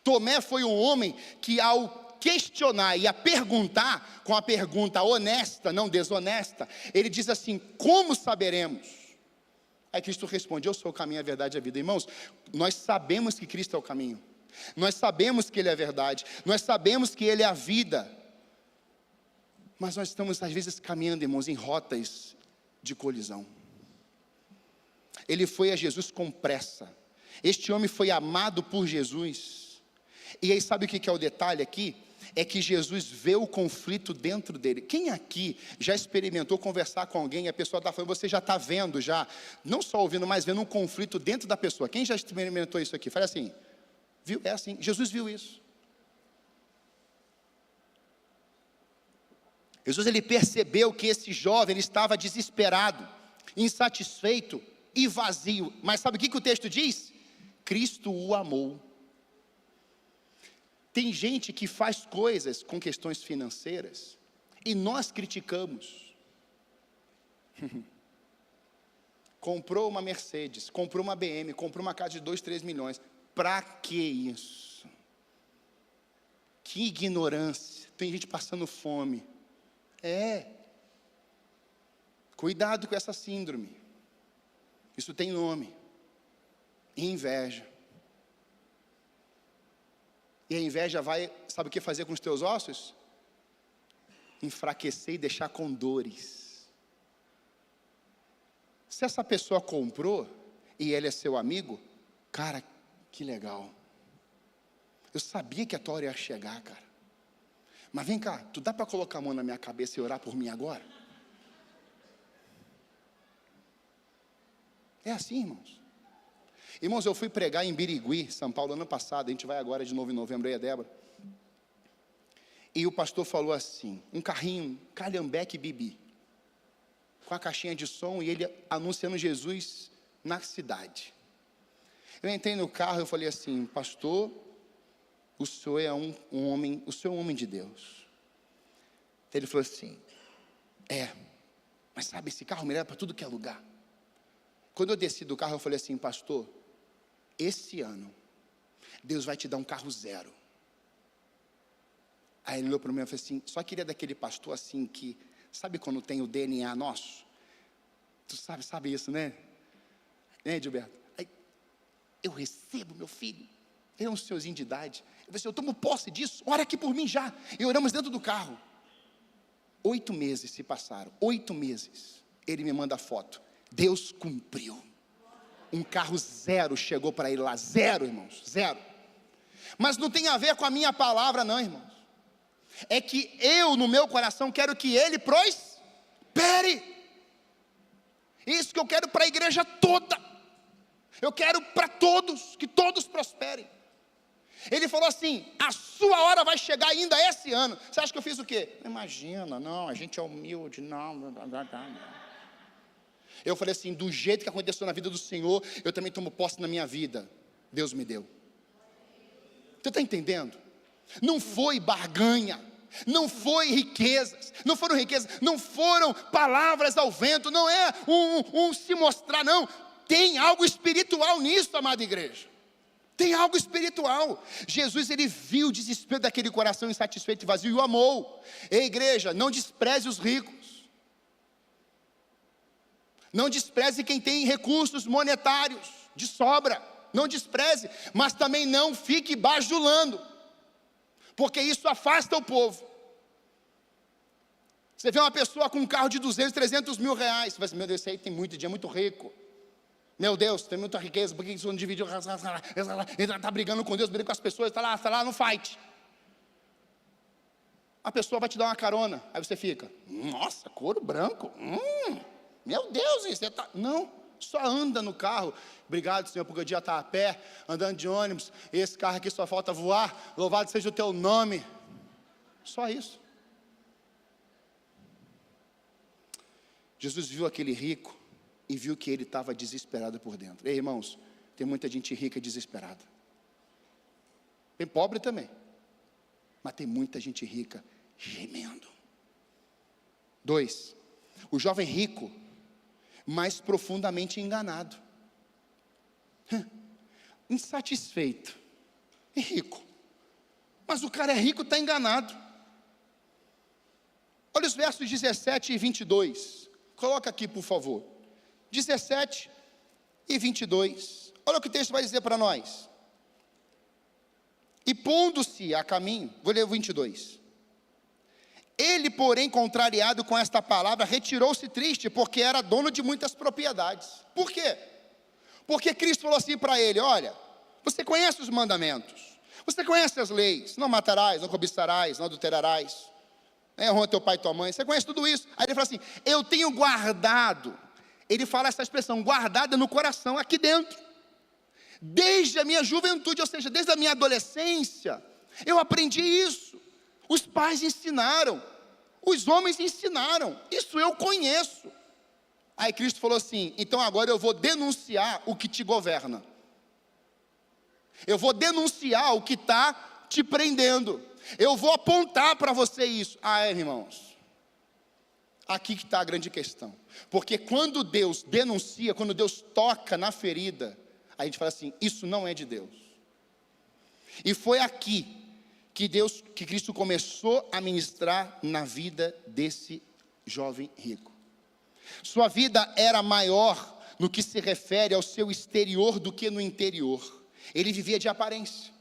A: Tomé foi um homem que, ao questionar e a perguntar, com a pergunta honesta, não desonesta, ele diz assim: como saberemos? Aí Cristo responde: eu sou o caminho, a verdade e a vida. Irmãos, nós sabemos que Cristo é o caminho, nós sabemos que Ele é a verdade, nós sabemos que Ele é a vida, mas nós estamos às vezes caminhando, irmãos, em rotas de colisão. Ele foi a Jesus com pressa. Este homem foi amado por Jesus. E aí sabe o que é o detalhe aqui? É que Jesus vê o conflito dentro dele. Quem aqui já experimentou conversar com alguém e a pessoa está falando, você já está vendo já, não só ouvindo, mas vendo um conflito dentro da pessoa? Quem já experimentou isso aqui? Fala assim, viu? É assim, Jesus viu isso. Jesus, ele percebeu que esse jovem, ele estava desesperado, insatisfeito e vazio. Mas sabe o que o texto diz? Cristo o amou. Tem gente que faz coisas com questões financeiras e nós criticamos. Comprou uma Mercedes, comprou uma BM, comprou uma casa de 2, 3 milhões. Para que isso? Que ignorância. Tem gente passando fome. Cuidado com essa síndrome. Isso tem nome: inveja. E a inveja vai, sabe o que fazer com os teus ossos? Enfraquecer e deixar com dores. Se essa pessoa comprou e ele é seu amigo, cara, que legal. Eu sabia que a tua hora ia chegar, cara. Mas vem cá, tu dá para colocar a mão na minha cabeça e orar por mim agora? É assim, irmãos. Irmãos, eu fui pregar em Birigui, São Paulo, ano passado. A gente vai agora de novo em novembro, aí a Débora. E o pastor falou assim, um carrinho, Calhambeque Bibi, com a caixinha de som, e ele anunciando Jesus na cidade. Eu entrei no carro e falei assim, pastor, o senhor é um homem, o senhor é um homem de Deus. Ele falou assim, mas sabe, esse carro me leva para tudo que é lugar. Quando eu desci do carro, eu falei assim, pastor, esse ano, Deus vai te dar um carro zero. Aí ele olhou para mim e falou assim, só queria daquele pastor assim que, sabe quando tem o DNA nosso? Tu sabe isso, né? Gilberto? Aí, eu recebo meu filho, ele é um senhorzinho de idade. Eu falei assim, eu tomo posse disso, ora aqui por mim já. E oramos dentro do carro. 8 meses se passaram, 8 meses. Ele me manda a foto. Deus cumpriu. Um carro zero chegou para ele lá, zero, irmãos, zero. Mas não tem a ver com a minha palavra não, irmãos. É que eu, no meu coração, quero que ele prospere. Isso que eu quero para a igreja toda. Eu quero para todos, que todos prosperem. Ele falou assim, a sua hora vai chegar ainda esse ano. Você acha que eu fiz o quê? Imagina, não, a gente é humilde, não. Eu falei assim, do jeito que aconteceu na vida do Senhor, eu também tomo posse na minha vida. Deus me deu. Você está entendendo? Não foi barganha, não foi riquezas, não foram palavras ao vento, não é um se mostrar, não. Tem algo espiritual nisso, amada igreja. Tem algo espiritual. Jesus, ele viu o desespero daquele coração insatisfeito e vazio e o amou. Ei, igreja, não despreze os ricos. Não despreze quem tem recursos monetários de sobra. Não despreze, mas também não fique bajulando, porque isso afasta o povo. Você vê uma pessoa com um carro de 200, 300 mil reais, você vai dizer, meu Deus, esse aí tem muito dinheiro, é muito rico. Meu Deus, tem muita riqueza, por que isso não dividiu? Ele está brigando com Deus, brigando com as pessoas, está lá no fight. A pessoa vai te dar uma carona, aí você fica, nossa, couro branco, meu Deus, você está... Não, só anda no carro. Obrigado, Senhor, porque o dia está a pé, andando de ônibus, esse carro aqui só falta voar, louvado seja o teu nome. Só isso. Jesus viu aquele rico e viu que ele estava desesperado por dentro. Ei, irmãos, tem muita gente rica e desesperada. Tem pobre também, mas tem muita gente rica gemendo. 2, o jovem rico, mais profundamente enganado, insatisfeito e rico, mas o cara é rico, está enganado. Olha os versos 17 e 22, coloca aqui por favor, 17 e 22, olha o que o texto vai dizer para nós. E pondo-se a caminho, vou ler o 22, ele porém contrariado com esta palavra, retirou-se triste, porque era dono de muitas propriedades. Por quê? Porque Cristo falou assim para ele, olha, você conhece os mandamentos, você conhece as leis, não matarás, não cobiçarás, não adulterarás, honra teu pai e tua mãe, você conhece tudo isso. Aí ele fala assim, eu tenho guardado, ele fala essa expressão, guardada no coração, aqui dentro, desde a minha juventude, ou seja, desde a minha adolescência, eu aprendi isso, os pais ensinaram, os homens ensinaram, isso eu conheço. Aí Cristo falou assim, então agora eu vou denunciar o que te governa, eu vou denunciar o que está te prendendo, eu vou apontar para você isso. Irmãos, aqui que está a grande questão, porque quando Deus denuncia, quando Deus toca na ferida, a gente fala assim, isso não é de Deus. E foi aqui que Cristo começou a ministrar na vida desse jovem rico. Sua vida era maior no que se refere ao seu exterior do que no interior. Ele vivia de aparência.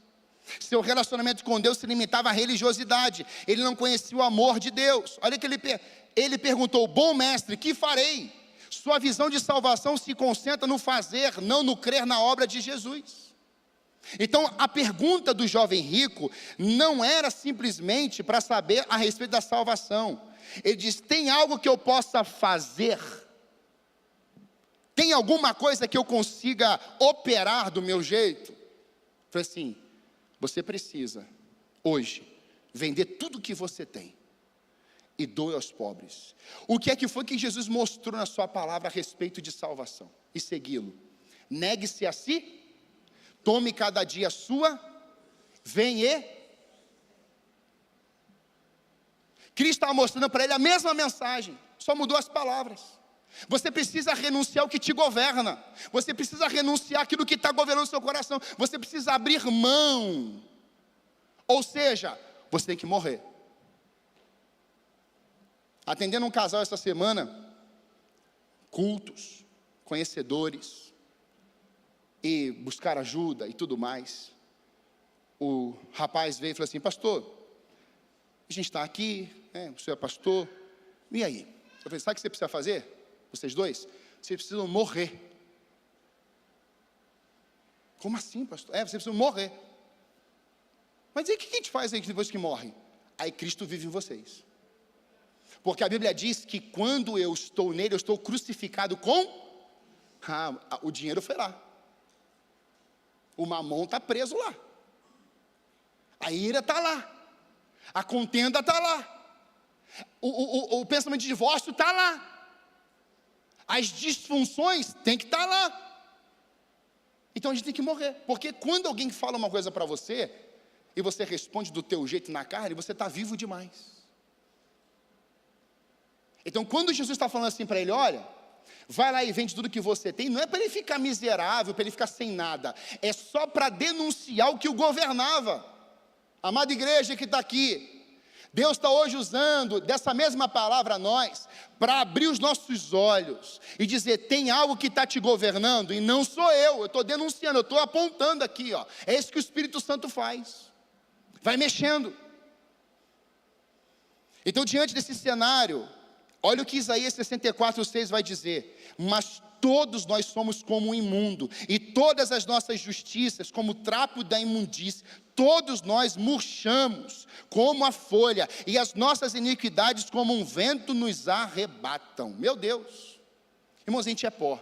A: Seu relacionamento com Deus se limitava à religiosidade. Ele não conhecia o amor de Deus. Olha que ele perguntou, bom mestre, que farei? Sua visão de salvação se concentra no fazer, não no crer na obra de Jesus. Então a pergunta do jovem rico não era simplesmente para saber a respeito da salvação. Ele diz, tem algo que eu possa fazer Tem alguma coisa que eu consiga operar do meu jeito? Falei assim, você precisa, hoje, vender tudo que você tem e doe aos pobres. O que é que foi que Jesus mostrou na sua palavra a respeito de salvação? E segui-lo. Negue-se a si, tome cada dia a sua, vem e... Cristo estava mostrando para ele a mesma mensagem, só mudou as palavras. Você precisa renunciar ao que te governa. Você precisa renunciar àquilo que está governando o seu coração. Você precisa abrir mão. Ou seja, você tem que morrer. Atendendo um casal essa semana, cultos, conhecedores, e buscar ajuda e tudo mais. O rapaz veio e falou assim, pastor, a gente está aqui, o senhor é pastor, e aí? Eu falei, sabe o que você precisa fazer? Vocês dois? Vocês precisam morrer. Como assim, pastor? Vocês precisam morrer. Mas e o que a gente faz aí depois que morre? Aí Cristo vive em vocês. Porque a Bíblia diz que quando eu estou nele, eu estou crucificado com... o dinheiro foi lá. O mamão está preso lá. A ira está lá. A contenda está lá. O pensamento de divórcio está lá. As disfunções tem que estar lá. Então a gente tem que morrer. Porque quando alguém fala uma coisa para você, e você responde do teu jeito na carne, você está vivo demais. Então quando Jesus está falando assim para ele, olha, vai lá e vende tudo que você tem, não é para ele ficar miserável, para ele ficar sem nada, é só para denunciar o que o governava. Amada igreja que está aqui, Deus está hoje usando dessa mesma palavra a nós, para abrir os nossos olhos, e dizer, tem algo que está te governando, e não sou eu estou denunciando, eu estou apontando aqui, é isso que o Espírito Santo faz, vai mexendo. Então diante desse cenário, olha o que Isaías 64:6 vai dizer, mas todos nós somos como um imundo, e todas as nossas justiças como trapo da imundície, todos nós murchamos como a folha, e as nossas iniquidades como um vento nos arrebatam. Meu Deus, irmãos, a gente é pó.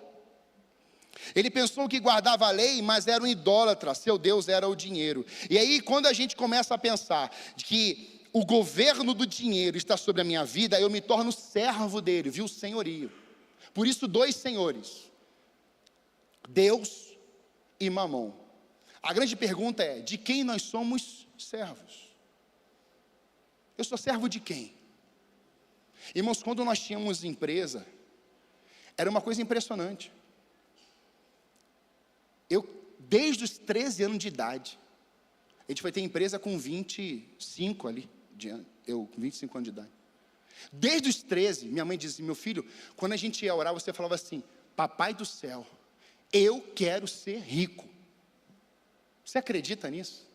A: Ele pensou que guardava a lei, mas era um idólatra, seu Deus era o dinheiro. E aí quando a gente começa a pensar que o governo do dinheiro está sobre a minha vida, eu me torno servo dele, viu, senhorio. Por isso, dois senhores, Deus e Mamon. A grande pergunta é, de quem nós somos servos? Eu sou servo de quem? Irmãos, quando nós tínhamos empresa, era uma coisa impressionante. Eu, desde os 13 anos de idade, a gente foi ter empresa com 25 ali, eu com 25 anos de idade. Desde os 13, minha mãe dizia, meu filho, quando a gente ia orar, você falava assim, papai do céu, eu quero ser rico. Você acredita nisso?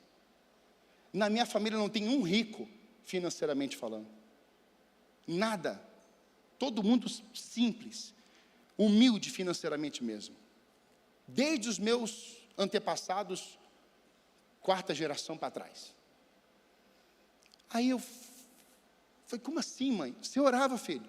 A: Na minha família não tem um rico, financeiramente falando. Nada. Todo mundo simples, humilde financeiramente mesmo. Desde os meus antepassados, 4ª geração para trás. Aí eu falei, como assim, mãe? Você orava, filho?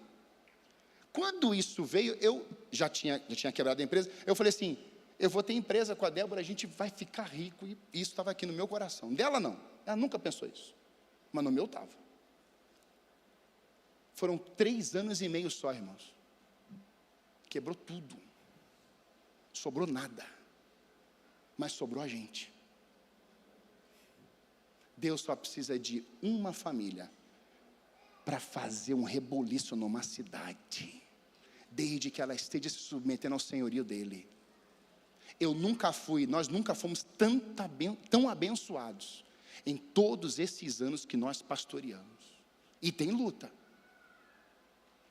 A: Quando isso veio, eu já tinha quebrado a empresa, eu falei assim, eu vou ter empresa com a Débora, a gente vai ficar rico, e isso estava aqui no meu coração. Dela não, ela nunca pensou isso, mas no meu estava. Foram 3 anos e meio só, irmãos. Quebrou tudo. Sobrou nada. Mas sobrou a gente. Deus só precisa de uma família para fazer um reboliço numa cidade, desde que ela esteja se submetendo ao senhorio dele. Nós nunca fomos tão abençoados em todos esses anos que nós pastoreamos. E tem luta.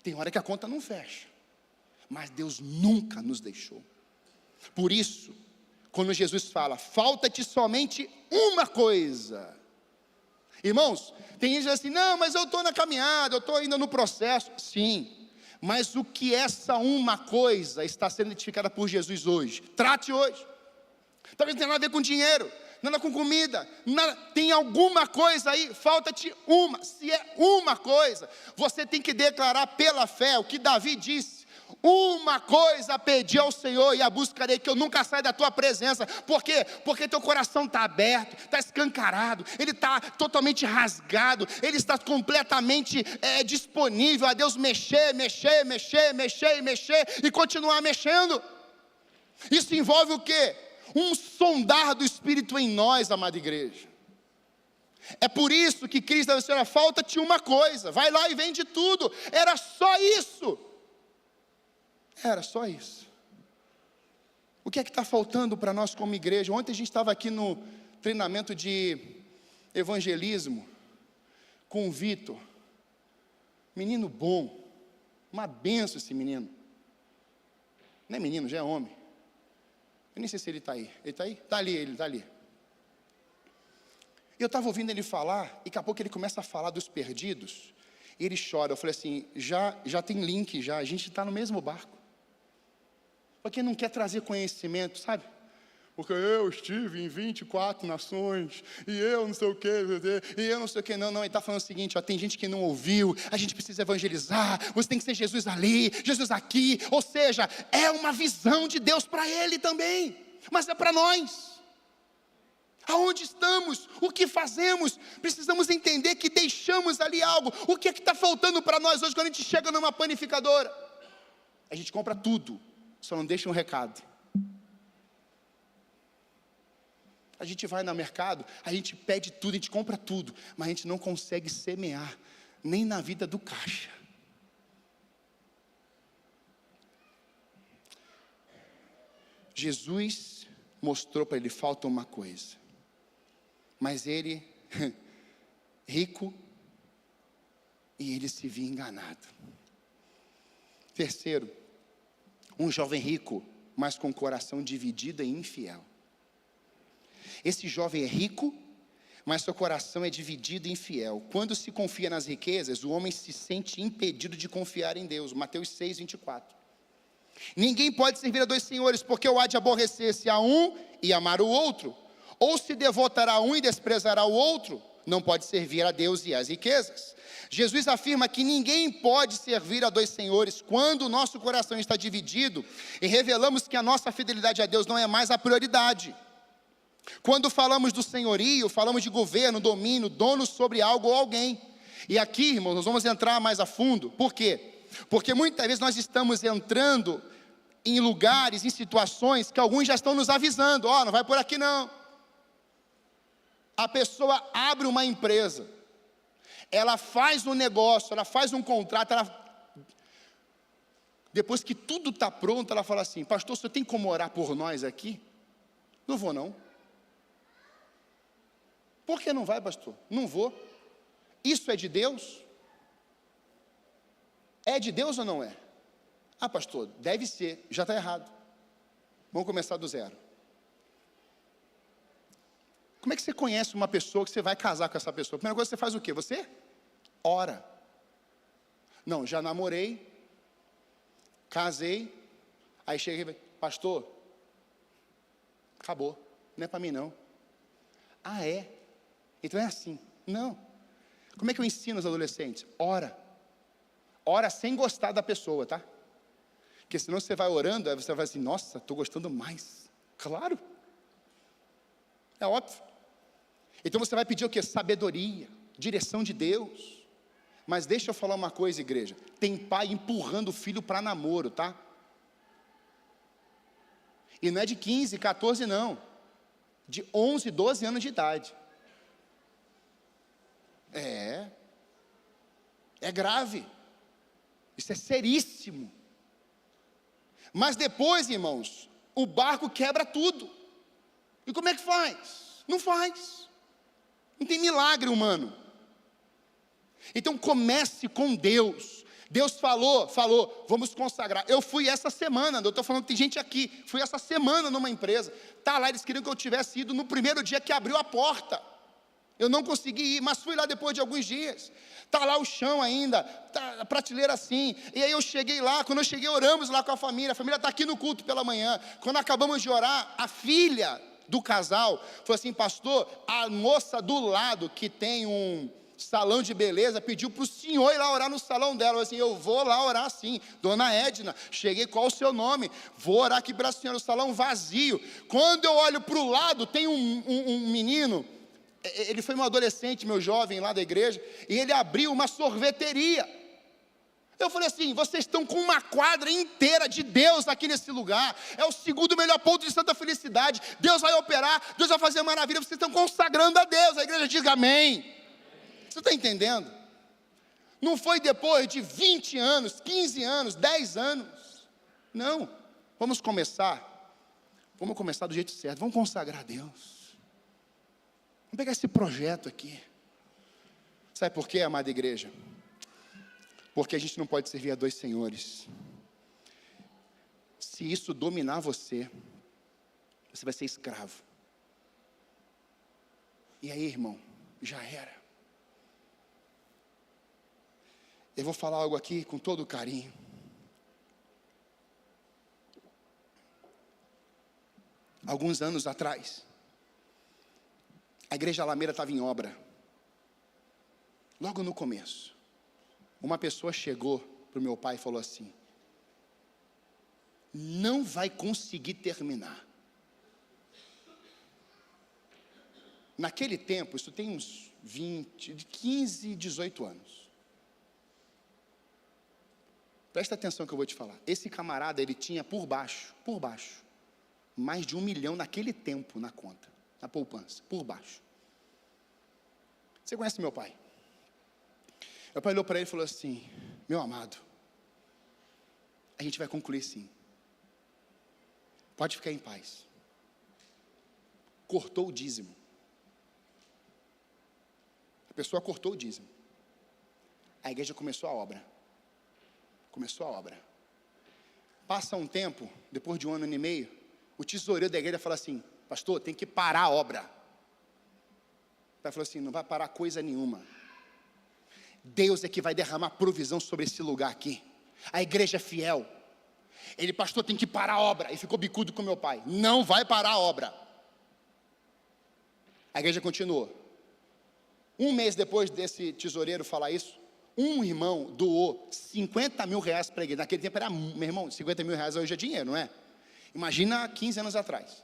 A: Tem hora que a conta não fecha. Mas Deus nunca nos deixou. Por isso, quando Jesus fala, falta-te somente uma coisa. Irmãos, tem gente assim, não, mas eu estou na caminhada, eu estou ainda no processo. Sim, mas o que essa uma coisa está sendo identificada por Jesus hoje? Trate hoje. Talvez não tenha nada a ver com dinheiro, nada com comida, nada. Tem alguma coisa aí, falta-te uma. Se é uma coisa, você tem que declarar pela fé o que Davi disse. Uma coisa pedi ao Senhor e a buscarei, que eu nunca saia da tua presença. Por quê? Porque teu coração está aberto, está escancarado, ele está totalmente rasgado, ele está completamente disponível a Deus mexer e continuar mexendo. Isso envolve o quê? Um sondar do Espírito em nós, amada igreja. É por isso que Cristo disse: olha, falta-te uma coisa, vai lá e vende tudo. Era só isso. Era só isso. O que é que está faltando para nós como igreja? Ontem a gente estava aqui no treinamento de evangelismo com o Vitor. Menino bom, uma benção esse menino. Não é menino, já é homem. Eu nem sei se ele está aí. Ele está aí? Está ali, ele está ali. Eu estava ouvindo ele falar, e daqui a pouco ele começa a falar dos perdidos, e ele chora. Eu falei assim, já tem link, já, a gente está no mesmo barco. Porque não quer trazer conhecimento, sabe? Porque eu estive em 24 nações, e eu não sei o que, e eu não sei o que, não, ele está falando o seguinte, ó, tem gente que não ouviu, a gente precisa evangelizar, você tem que ser Jesus ali, Jesus aqui, ou seja, é uma visão de Deus para ele também, mas é para nós. Aonde estamos? O que fazemos? Precisamos entender que deixamos ali algo. O que é que está faltando para nós hoje quando a gente chega numa panificadora? A gente compra tudo, só não deixa um recado. A gente vai no mercado, a gente pede tudo, a gente compra tudo, mas a gente não consegue semear, nem na vida do caixa. Jesus mostrou para ele, falta uma coisa. Mas ele, rico, e ele se via enganado. Terceiro, um jovem rico, mas com o coração dividido e infiel. Esse jovem é rico, mas seu coração é dividido e infiel. Quando se confia nas riquezas, o homem se sente impedido de confiar em Deus. Mateus 6, 24. Ninguém pode servir a dois senhores, porque ou há de aborrecer-se a um e amar o outro, ou se devotará a um e desprezará o outro. Não pode servir a Deus e às riquezas. Jesus afirma que ninguém pode servir a dois senhores quando o nosso coração está dividido e revelamos que a nossa fidelidade a Deus não é mais a prioridade. Quando falamos do senhorio, falamos de governo, domínio, dono sobre algo ou alguém. E aqui, irmãos, nós vamos entrar mais a fundo. Por quê? Porque muitas vezes nós estamos entrando em lugares, em situações que alguns já estão nos avisando. Ó, não vai por aqui não. A pessoa abre uma empresa, ela faz um negócio, ela faz um contrato, depois que tudo está pronto, ela fala assim: pastor, você tem como orar por nós aqui? Não vou não. Por que não vai, pastor? Não vou. Isso é de Deus? É de Deus ou não é? Ah, pastor, deve ser, já está errado. Vamos começar do zero. Como é que você conhece uma pessoa que você vai casar com essa pessoa? A primeira coisa que você faz o quê? Você ora. Não, já namorei, casei, aí chega e pastor, acabou, não é para mim não. Ah, é? Então é assim. Não. Como é que eu ensino os adolescentes? Ora. Ora sem gostar da pessoa, tá? Porque senão você vai orando, aí você vai assim, nossa, estou gostando mais. Claro. É óbvio. Então você vai pedir o quê? Sabedoria, direção de Deus. Mas deixa eu falar uma coisa, igreja. Tem pai empurrando o filho para namoro, tá? E não é de 15, 14 não. De 11, 12 anos de idade. É grave. Isso é seríssimo. Mas depois, irmãos, o barco quebra tudo. E como é que faz? Não faz. Não tem milagre humano. Então comece com Deus. Deus falou, vamos consagrar. Eu fui essa semana, eu estou falando que tem gente aqui, fui essa semana numa empresa. Tá lá, eles queriam que eu tivesse ido no primeiro dia que abriu a porta. Eu não consegui ir, mas fui lá depois de alguns dias. Está lá o chão ainda, tá a prateleira assim. E aí eu cheguei lá, quando eu cheguei oramos lá com a família está aqui no culto pela manhã. Quando acabamos de orar, a filha do casal falou assim: pastor, a moça do lado que tem salão de beleza, pediu para o senhor ir lá orar no salão dela. Eu assim, eu vou lá orar sim. Dona Edna, cheguei, qual o seu nome? Vou orar aqui para a senhora, o salão vazio. Quando eu olho para o lado, tem um menino, ele foi um adolescente, meu jovem lá da igreja, e ele abriu uma sorveteria. Eu falei assim, vocês estão com uma quadra inteira de Deus aqui nesse lugar, é o segundo melhor ponto de Santa Felicidade, Deus vai operar, Deus vai fazer maravilha, vocês estão consagrando a Deus. A igreja diga amém. Você está entendendo? Não foi depois de 20 anos, 15 anos, 10 anos, não, vamos começar do jeito certo, vamos consagrar a Deus, vamos pegar esse projeto aqui. Sabe por quê, amada igreja? Porque a gente não pode servir a dois senhores. Se isso dominar você, você vai ser escravo. E aí, irmão, já era. Eu vou falar algo aqui com todo carinho. Alguns anos atrás, a igreja Alameda estava em obra. Logo no começo. Uma pessoa chegou para o meu pai e falou assim, não vai conseguir terminar. Naquele tempo, isso tem uns 15, 18 anos. Presta atenção que eu vou te falar. Esse camarada, ele tinha por baixo, mais de 1 milhão naquele tempo na conta, na poupança, por baixo. Você conhece meu pai? Meu pai olhou para ele e falou assim, meu amado, a gente vai concluir sim. Pode ficar em paz. Cortou o dízimo. A pessoa cortou o dízimo. A igreja começou a obra. Passa um tempo, depois de 1 ano e meio, o tesoureiro da igreja fala assim, pastor, tem que parar a obra. O pai falou assim, não vai parar coisa nenhuma. Deus é que vai derramar provisão sobre esse lugar aqui. A igreja é fiel. Ele, pastor, tem que parar a obra. E ficou bicudo com meu pai. Não vai parar a obra. A igreja continuou. 1 mês depois desse tesoureiro falar isso, um irmão doou 50 mil reais para a igreja. Naquele tempo era, meu irmão, 50 mil reais hoje é dinheiro, não é? Imagina 15 anos atrás.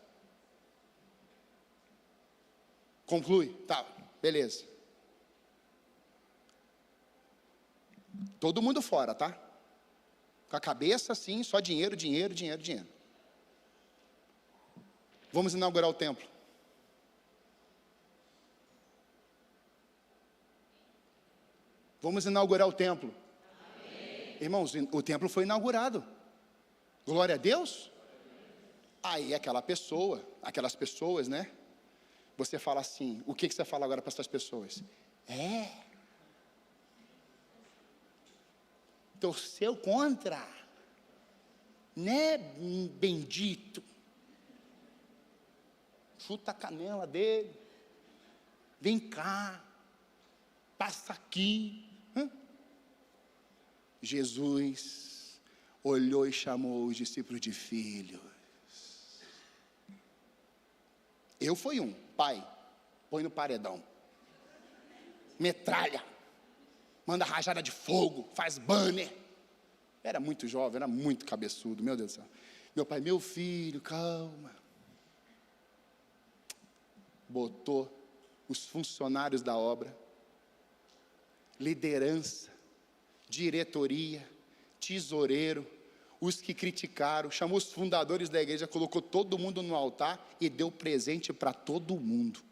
A: Conclui, tá, beleza. Todo mundo fora, tá? Com a cabeça assim, só dinheiro. Vamos inaugurar o templo. Vamos inaugurar o templo. Amém. Irmãos, o templo foi inaugurado. Glória a Deus. Aí aquelas pessoas, né? Você fala assim, o que você fala agora para essas pessoas? Torceu contra, né, bendito? Chuta a canela dele, vem cá, passa aqui. Jesus olhou e chamou os discípulos de filhos. Eu fui pai, põe no paredão, metralha, manda rajada de fogo, faz banner. Era muito jovem, era muito cabeçudo, meu Deus do céu. Meu pai, meu filho, calma. Botou os funcionários da obra, liderança, diretoria, tesoureiro, os que criticaram, chamou os fundadores da igreja, colocou todo mundo no altar e deu presente para todo mundo.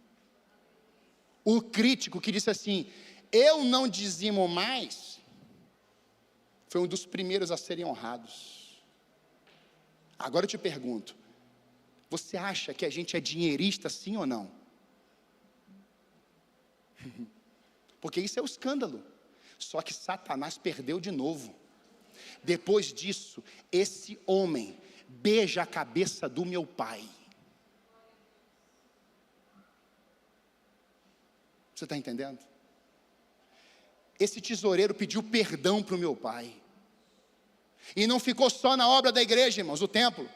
A: O crítico que disse assim, eu não dizimo mais, foi um dos primeiros a serem honrados. Agora eu te pergunto, você acha que a gente é dinheirista sim ou não? Porque isso é o escândalo. Só que Satanás perdeu de novo. Depois disso, esse homem beija a cabeça do meu pai. Você está entendendo? Esse tesoureiro pediu perdão para o meu pai. E não ficou só na obra da igreja, irmãos, o templo.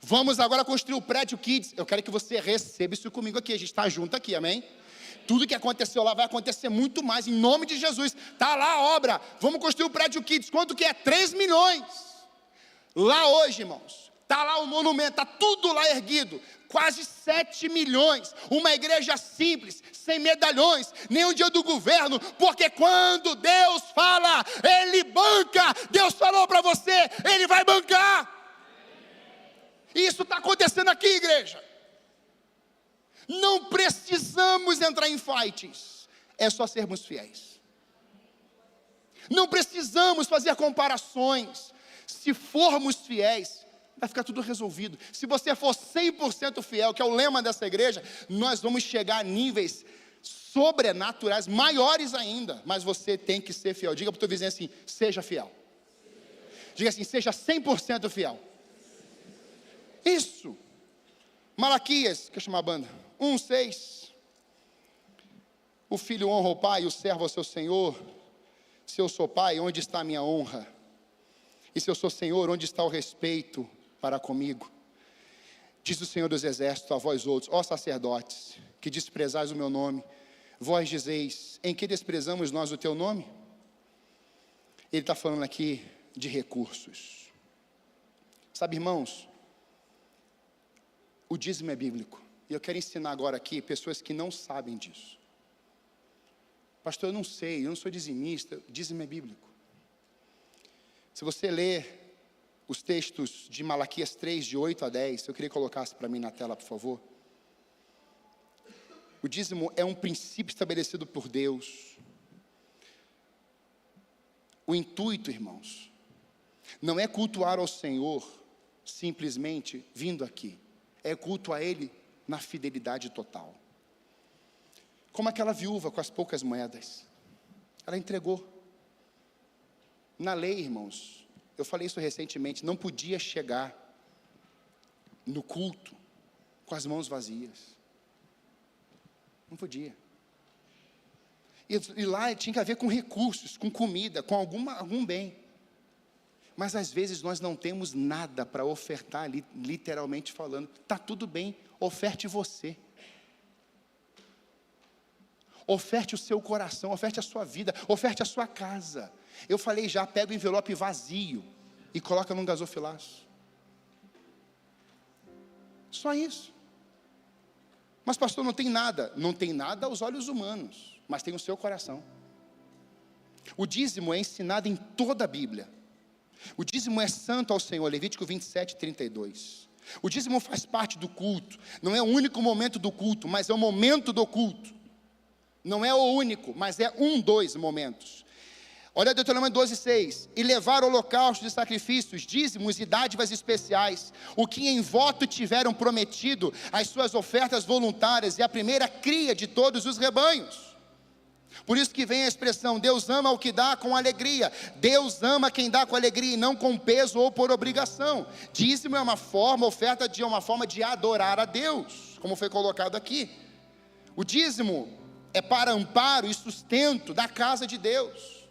A: Vamos agora construir o prédio Kids. Eu quero que você receba isso comigo aqui, a gente está junto aqui, amém? Tudo que aconteceu lá vai acontecer muito mais, em nome de Jesus. Está lá a obra, vamos construir o prédio Kids, quanto que é? 3 milhões. Lá hoje, irmãos, está lá o monumento, está tudo lá erguido, quase 7 milhões, uma igreja simples, sem medalhões, nem o dia do governo, porque quando Deus fala, Ele banca. Deus falou para você, Ele vai bancar. Isso está acontecendo aqui, igreja. Não precisamos entrar em fights, é só sermos fiéis. Não precisamos fazer comparações. Se formos fiéis, vai ficar tudo resolvido. Se você for 100% fiel, que é o lema dessa igreja, nós vamos chegar a níveis sobrenaturais, maiores ainda. Mas você tem que ser fiel. Diga para o teu vizinho assim, seja fiel. Diga assim, seja 100% fiel. Isso. Malaquias, quer chamar a banda? 1:6. O filho honra o pai, o servo ao seu senhor. Se eu sou pai, onde está a minha honra? E se eu sou senhor, onde está o respeito para comigo? Diz o Senhor dos Exércitos a vós outros, ó sacerdotes, que desprezais o meu nome. Vós dizeis, em que desprezamos nós o teu nome? Ele está falando aqui de recursos. Sabe, irmãos, o dízimo é bíblico. E eu quero ensinar agora aqui pessoas que não sabem disso. Pastor, eu não sei, eu não sou dizimista. Dízimo é bíblico. Se você ler os textos de Malaquias 3, de 8 a 10, eu queria que colocasse para mim na tela, por favor. O dízimo é um princípio estabelecido por Deus. O intuito, irmãos, não é cultuar ao Senhor simplesmente vindo aqui. É culto a Ele na fidelidade total. Como aquela viúva com as poucas moedas. Ela entregou. Na lei, irmãos, eu falei isso recentemente, não podia chegar no culto com as mãos vazias. Não podia. E lá tinha que haver com recursos, com comida, com algum bem. Mas às vezes nós não temos nada para ofertar, literalmente falando. Está tudo bem, oferte você. Oferte o seu coração, oferte a sua vida, oferte a sua casa. Eu falei já, pega o envelope vazio e coloca num gasofilaço. Só isso. Mas pastor, não tem nada. Não tem nada aos olhos humanos, mas tem o seu coração. O dízimo é ensinado em toda a Bíblia. O dízimo é santo ao Senhor, Levítico 27, 32. O dízimo faz parte do culto. Não é o único momento do culto, mas é o momento do culto. Não é o único, mas é dos momentos. Olha Deuteronômio 12:6. E levar holocaustos e sacrifícios, dízimos e dádivas especiais, o que em voto tiveram prometido, as suas ofertas voluntárias e a primeira cria de todos os rebanhos. Por isso que vem a expressão, Deus ama o que dá com alegria. Deus ama quem dá com alegria e não com peso ou por obrigação. Dízimo é uma forma, oferta é uma forma de adorar a Deus, como foi colocado aqui. O dízimo é para amparo e sustento da casa de Deus.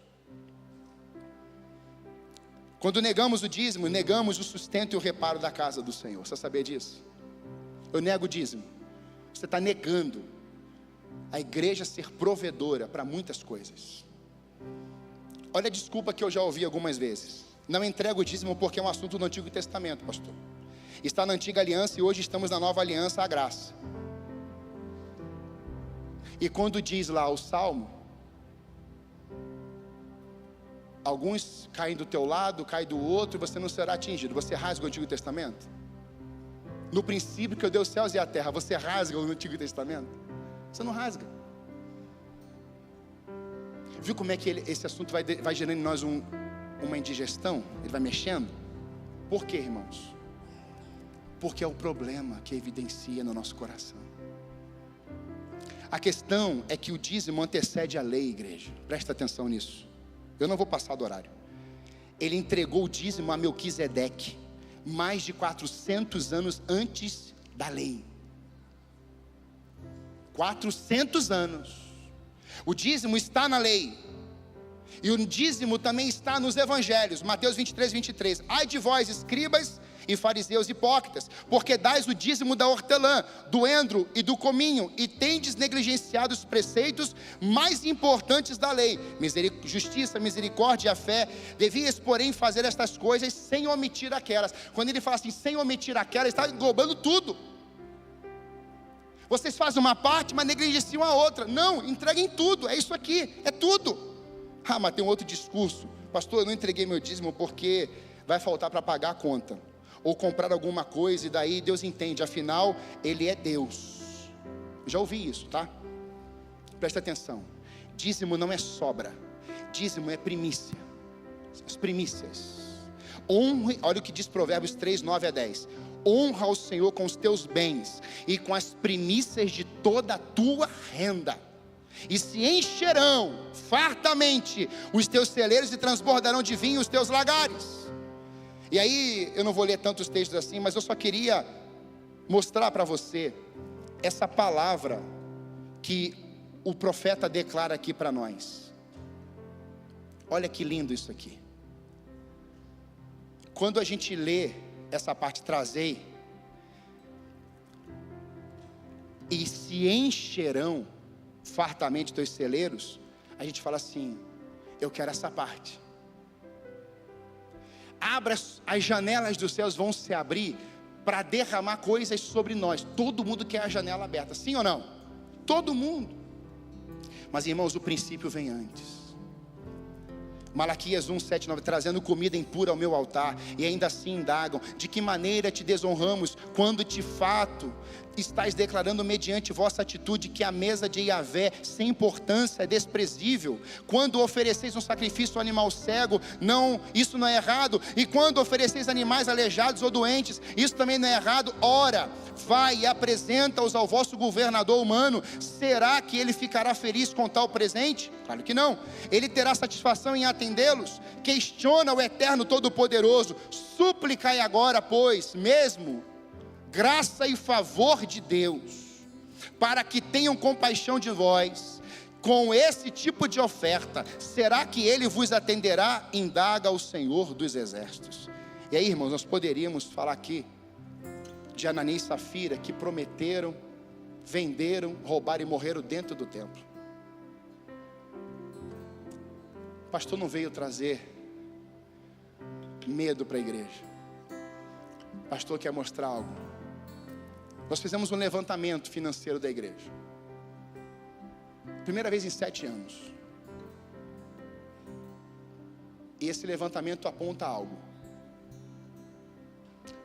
A: Quando negamos o dízimo, negamos o sustento e o reparo da casa do Senhor. Você sabia disso? Eu nego o dízimo. Você está negando a igreja ser provedora para muitas coisas. Olha a desculpa que eu já ouvi algumas vezes. Não entrego o dízimo porque é um assunto do Antigo Testamento, pastor. Está na Antiga Aliança e hoje estamos na Nova Aliança, a graça. E quando diz lá o Salmo, alguns caem do teu lado, caem do outro, e você não será atingido. Você rasga o Antigo Testamento? No princípio que eu dei os céus e a terra, você rasga o Antigo Testamento? Você não rasga. Viu como é que esse assunto vai gerando em nós uma indigestão? Ele vai mexendo? Por quê, irmãos? Porque é o problema que evidencia no nosso coração. A questão é que o dízimo antecede a lei, igreja. Presta atenção nisso. Eu não vou passar do horário. Ele entregou o dízimo a Melquisedeque, mais de 400 anos antes da lei. 400 anos. O dízimo está na lei. E o dízimo também está nos evangelhos. Mateus 23, 23. Ai de vós, escribas e fariseus hipócritas, porque dais o dízimo da hortelã, do endro e do cominho, e tendes negligenciado os preceitos mais importantes da lei, justiça, misericórdia e a fé. Devias, porém, fazer estas coisas sem omitir aquelas. Quando ele fala assim, sem omitir aquelas, ele está englobando tudo. Vocês fazem uma parte, mas negligenciam a outra. Não, entreguem tudo, é isso aqui, é tudo. Ah, mas tem um outro discurso. Pastor, eu não entreguei meu dízimo porque vai faltar para pagar a conta, ou comprar alguma coisa, e daí Deus entende, afinal, Ele é Deus. Já ouvi isso, tá? Presta atenção, dízimo não é sobra, dízimo é primícia, as primícias. Honre, olha o que diz Provérbios 3, 9 a 10, honra ao Senhor com os teus bens, e com as primícias de toda a tua renda, e se encherão fartamente os teus celeiros, e transbordarão de vinho os teus lagares. E aí, eu não vou ler tantos textos assim, mas eu só queria mostrar para você essa palavra que o profeta declara aqui para nós. Olha que lindo isso aqui. Quando a gente lê essa parte, trazei, e se encherão fartamente teus celeiros, a gente fala assim, eu quero essa parte. Abra, as janelas dos céus vão se abrir para derramar coisas sobre nós. Todo mundo quer a janela aberta, sim ou não? Todo mundo. Mas irmãos, o princípio vem antes. Malaquias 1, 7, 9, trazendo comida impura ao meu altar, e ainda assim indagam, de que maneira te desonramos, quando de fato estáis declarando mediante vossa atitude, que a mesa de Yahvé, sem importância, é desprezível. Quando ofereceis um sacrifício ao animal cego, não, isso não é errado, e quando ofereceis animais aleijados ou doentes, isso também não é errado. Ora, vai e apresenta-os ao vosso governador humano, será que ele ficará feliz com tal presente? Claro que não. Ele terá satisfação em atendê-los? Questiona o eterno todo-poderoso. Suplicai agora, pois, mesmo graça e favor de Deus, para que tenham compaixão de vós, com esse tipo de oferta. Será que Ele vos atenderá? Indaga o Senhor dos Exércitos. E aí, irmãos, nós poderíamos falar aqui de Ananias e Safira, que prometeram, venderam, roubaram e morreram dentro do templo. O pastor não veio trazer medo para a igreja. O pastor quer mostrar algo. Nós fizemos um levantamento financeiro da igreja. Primeira vez em 7 anos. E esse levantamento aponta algo.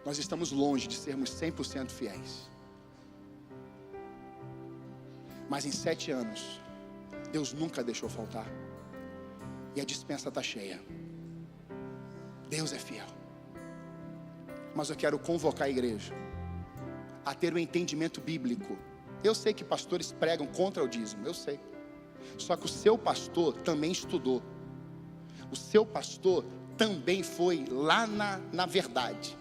A: Nós estamos longe de sermos 100% fiéis. Mas em 7 anos, Deus nunca deixou faltar. E a despensa está cheia. Deus é fiel. Mas eu quero convocar a igreja a ter um entendimento bíblico. Eu sei que pastores pregam contra o dízimo, eu sei. Só que o seu pastor também estudou. O seu pastor também foi lá na verdade.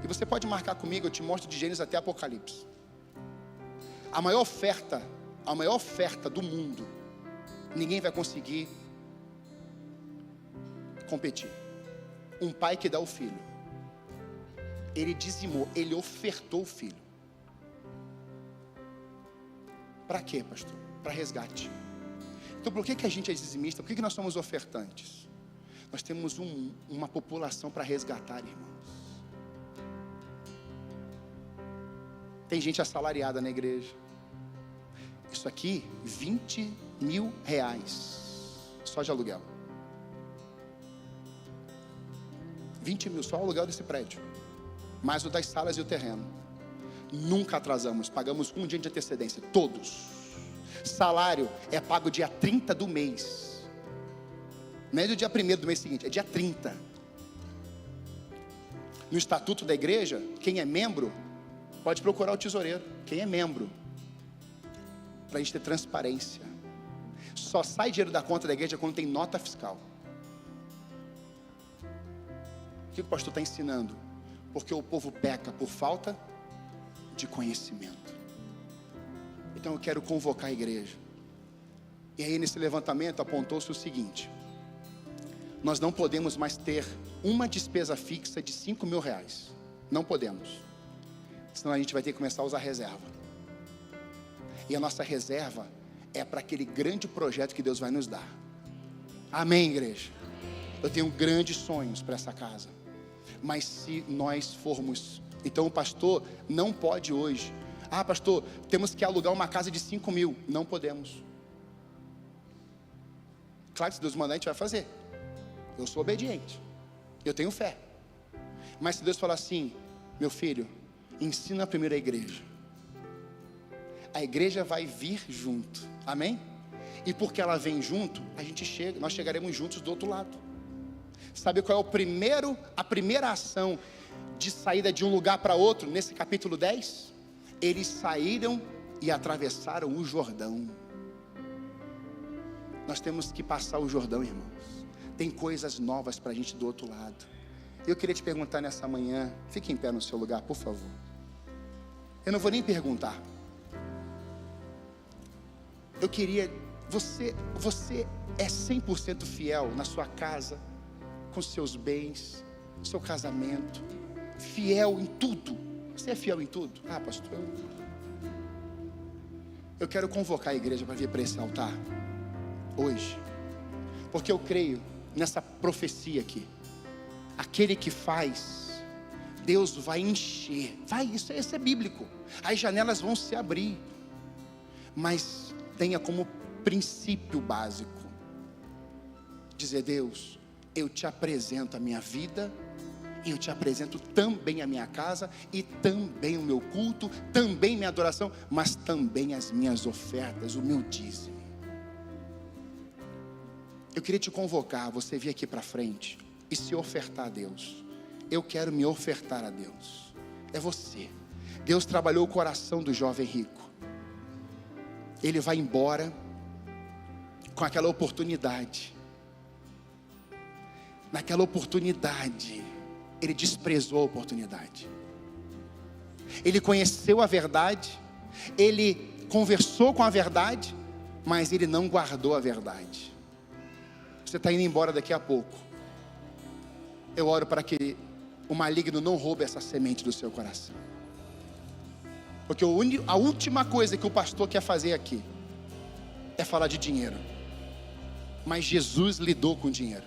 A: E você pode marcar comigo, eu te mostro de Gênesis até Apocalipse. A maior oferta do mundo, ninguém vai conseguir competir. Um pai que dá o filho. Ele dizimou, ele ofertou o filho. Para quê, pastor? Para resgate. Então por que a gente é dizimista? Por que nós somos ofertantes? Nós temos uma população para resgatar, irmãos. Tem gente assalariada na igreja. Isso aqui, 20 mil reais, só de aluguel. 20 mil, só o aluguel desse prédio. Mais o das salas e o terreno. Nunca atrasamos, pagamos um dia de antecedência, todos. Salário é pago dia 30 do mês. Não é do dia 1º do mês seguinte, é dia 30. No estatuto da igreja, quem é membro, pode procurar o tesoureiro. Quem é membro, para a gente ter transparência. Só sai dinheiro da conta da igreja quando tem nota fiscal. O que o pastor está ensinando? Porque o povo peca por falta de conhecimento. Então eu quero convocar a igreja. E aí nesse levantamento apontou-se o seguinte: nós não podemos mais ter uma despesa fixa de R$5.000. Não podemos. Senão a gente vai ter que começar a usar reserva. E a nossa reserva é para aquele grande projeto que Deus vai nos dar. Amém, igreja? Eu tenho grandes sonhos para essa casa. Mas se nós formos... Então o pastor não pode hoje. Ah, pastor, temos que alugar uma casa de 5.000. Não podemos. Claro que se Deus mandar, a gente vai fazer. Eu sou obediente. Eu tenho fé. Mas se Deus falar assim, meu filho, ensina primeiro a igreja. A igreja vai vir junto. Amém? E porque ela vem junto, nós chegaremos juntos do outro lado. Sabe qual é a primeira ação de saída de um lugar para outro, nesse capítulo 10? Eles saíram e atravessaram o Jordão. Nós temos que passar o Jordão, irmãos. Tem coisas novas para a gente do outro lado. Eu queria te perguntar nessa manhã, fique em pé no seu lugar, por favor. Eu não vou nem perguntar. Eu queria, você é 100% fiel na sua casa, com seus bens, no seu casamento, fiel em tudo. Você é fiel em tudo? Ah, pastor, eu quero convocar a igreja para vir para esse altar hoje, porque eu creio nessa profecia aqui. Aquele que faz, Deus vai encher. Isso é bíblico. As janelas vão se abrir. Mas tenha como princípio básico dizer: Deus, eu te apresento a minha vida, e eu te apresento também a minha casa, e também o meu culto, também minha adoração, mas também as minhas ofertas, o meu dízimo. Eu queria te convocar, você vir aqui para frente e se ofertar a Deus. Eu quero me ofertar a Deus. É você. Deus trabalhou o coração do jovem rico. Ele vai embora com aquela oportunidade. Naquela oportunidade, ele desprezou a oportunidade. Ele conheceu a verdade, ele conversou com a verdade, mas ele não guardou a verdade. Você está indo embora daqui a pouco. Eu oro para que o maligno não roube essa semente do seu coração. Porque a última coisa que o pastor quer fazer aqui é falar de dinheiro. Mas Jesus lidou com dinheiro.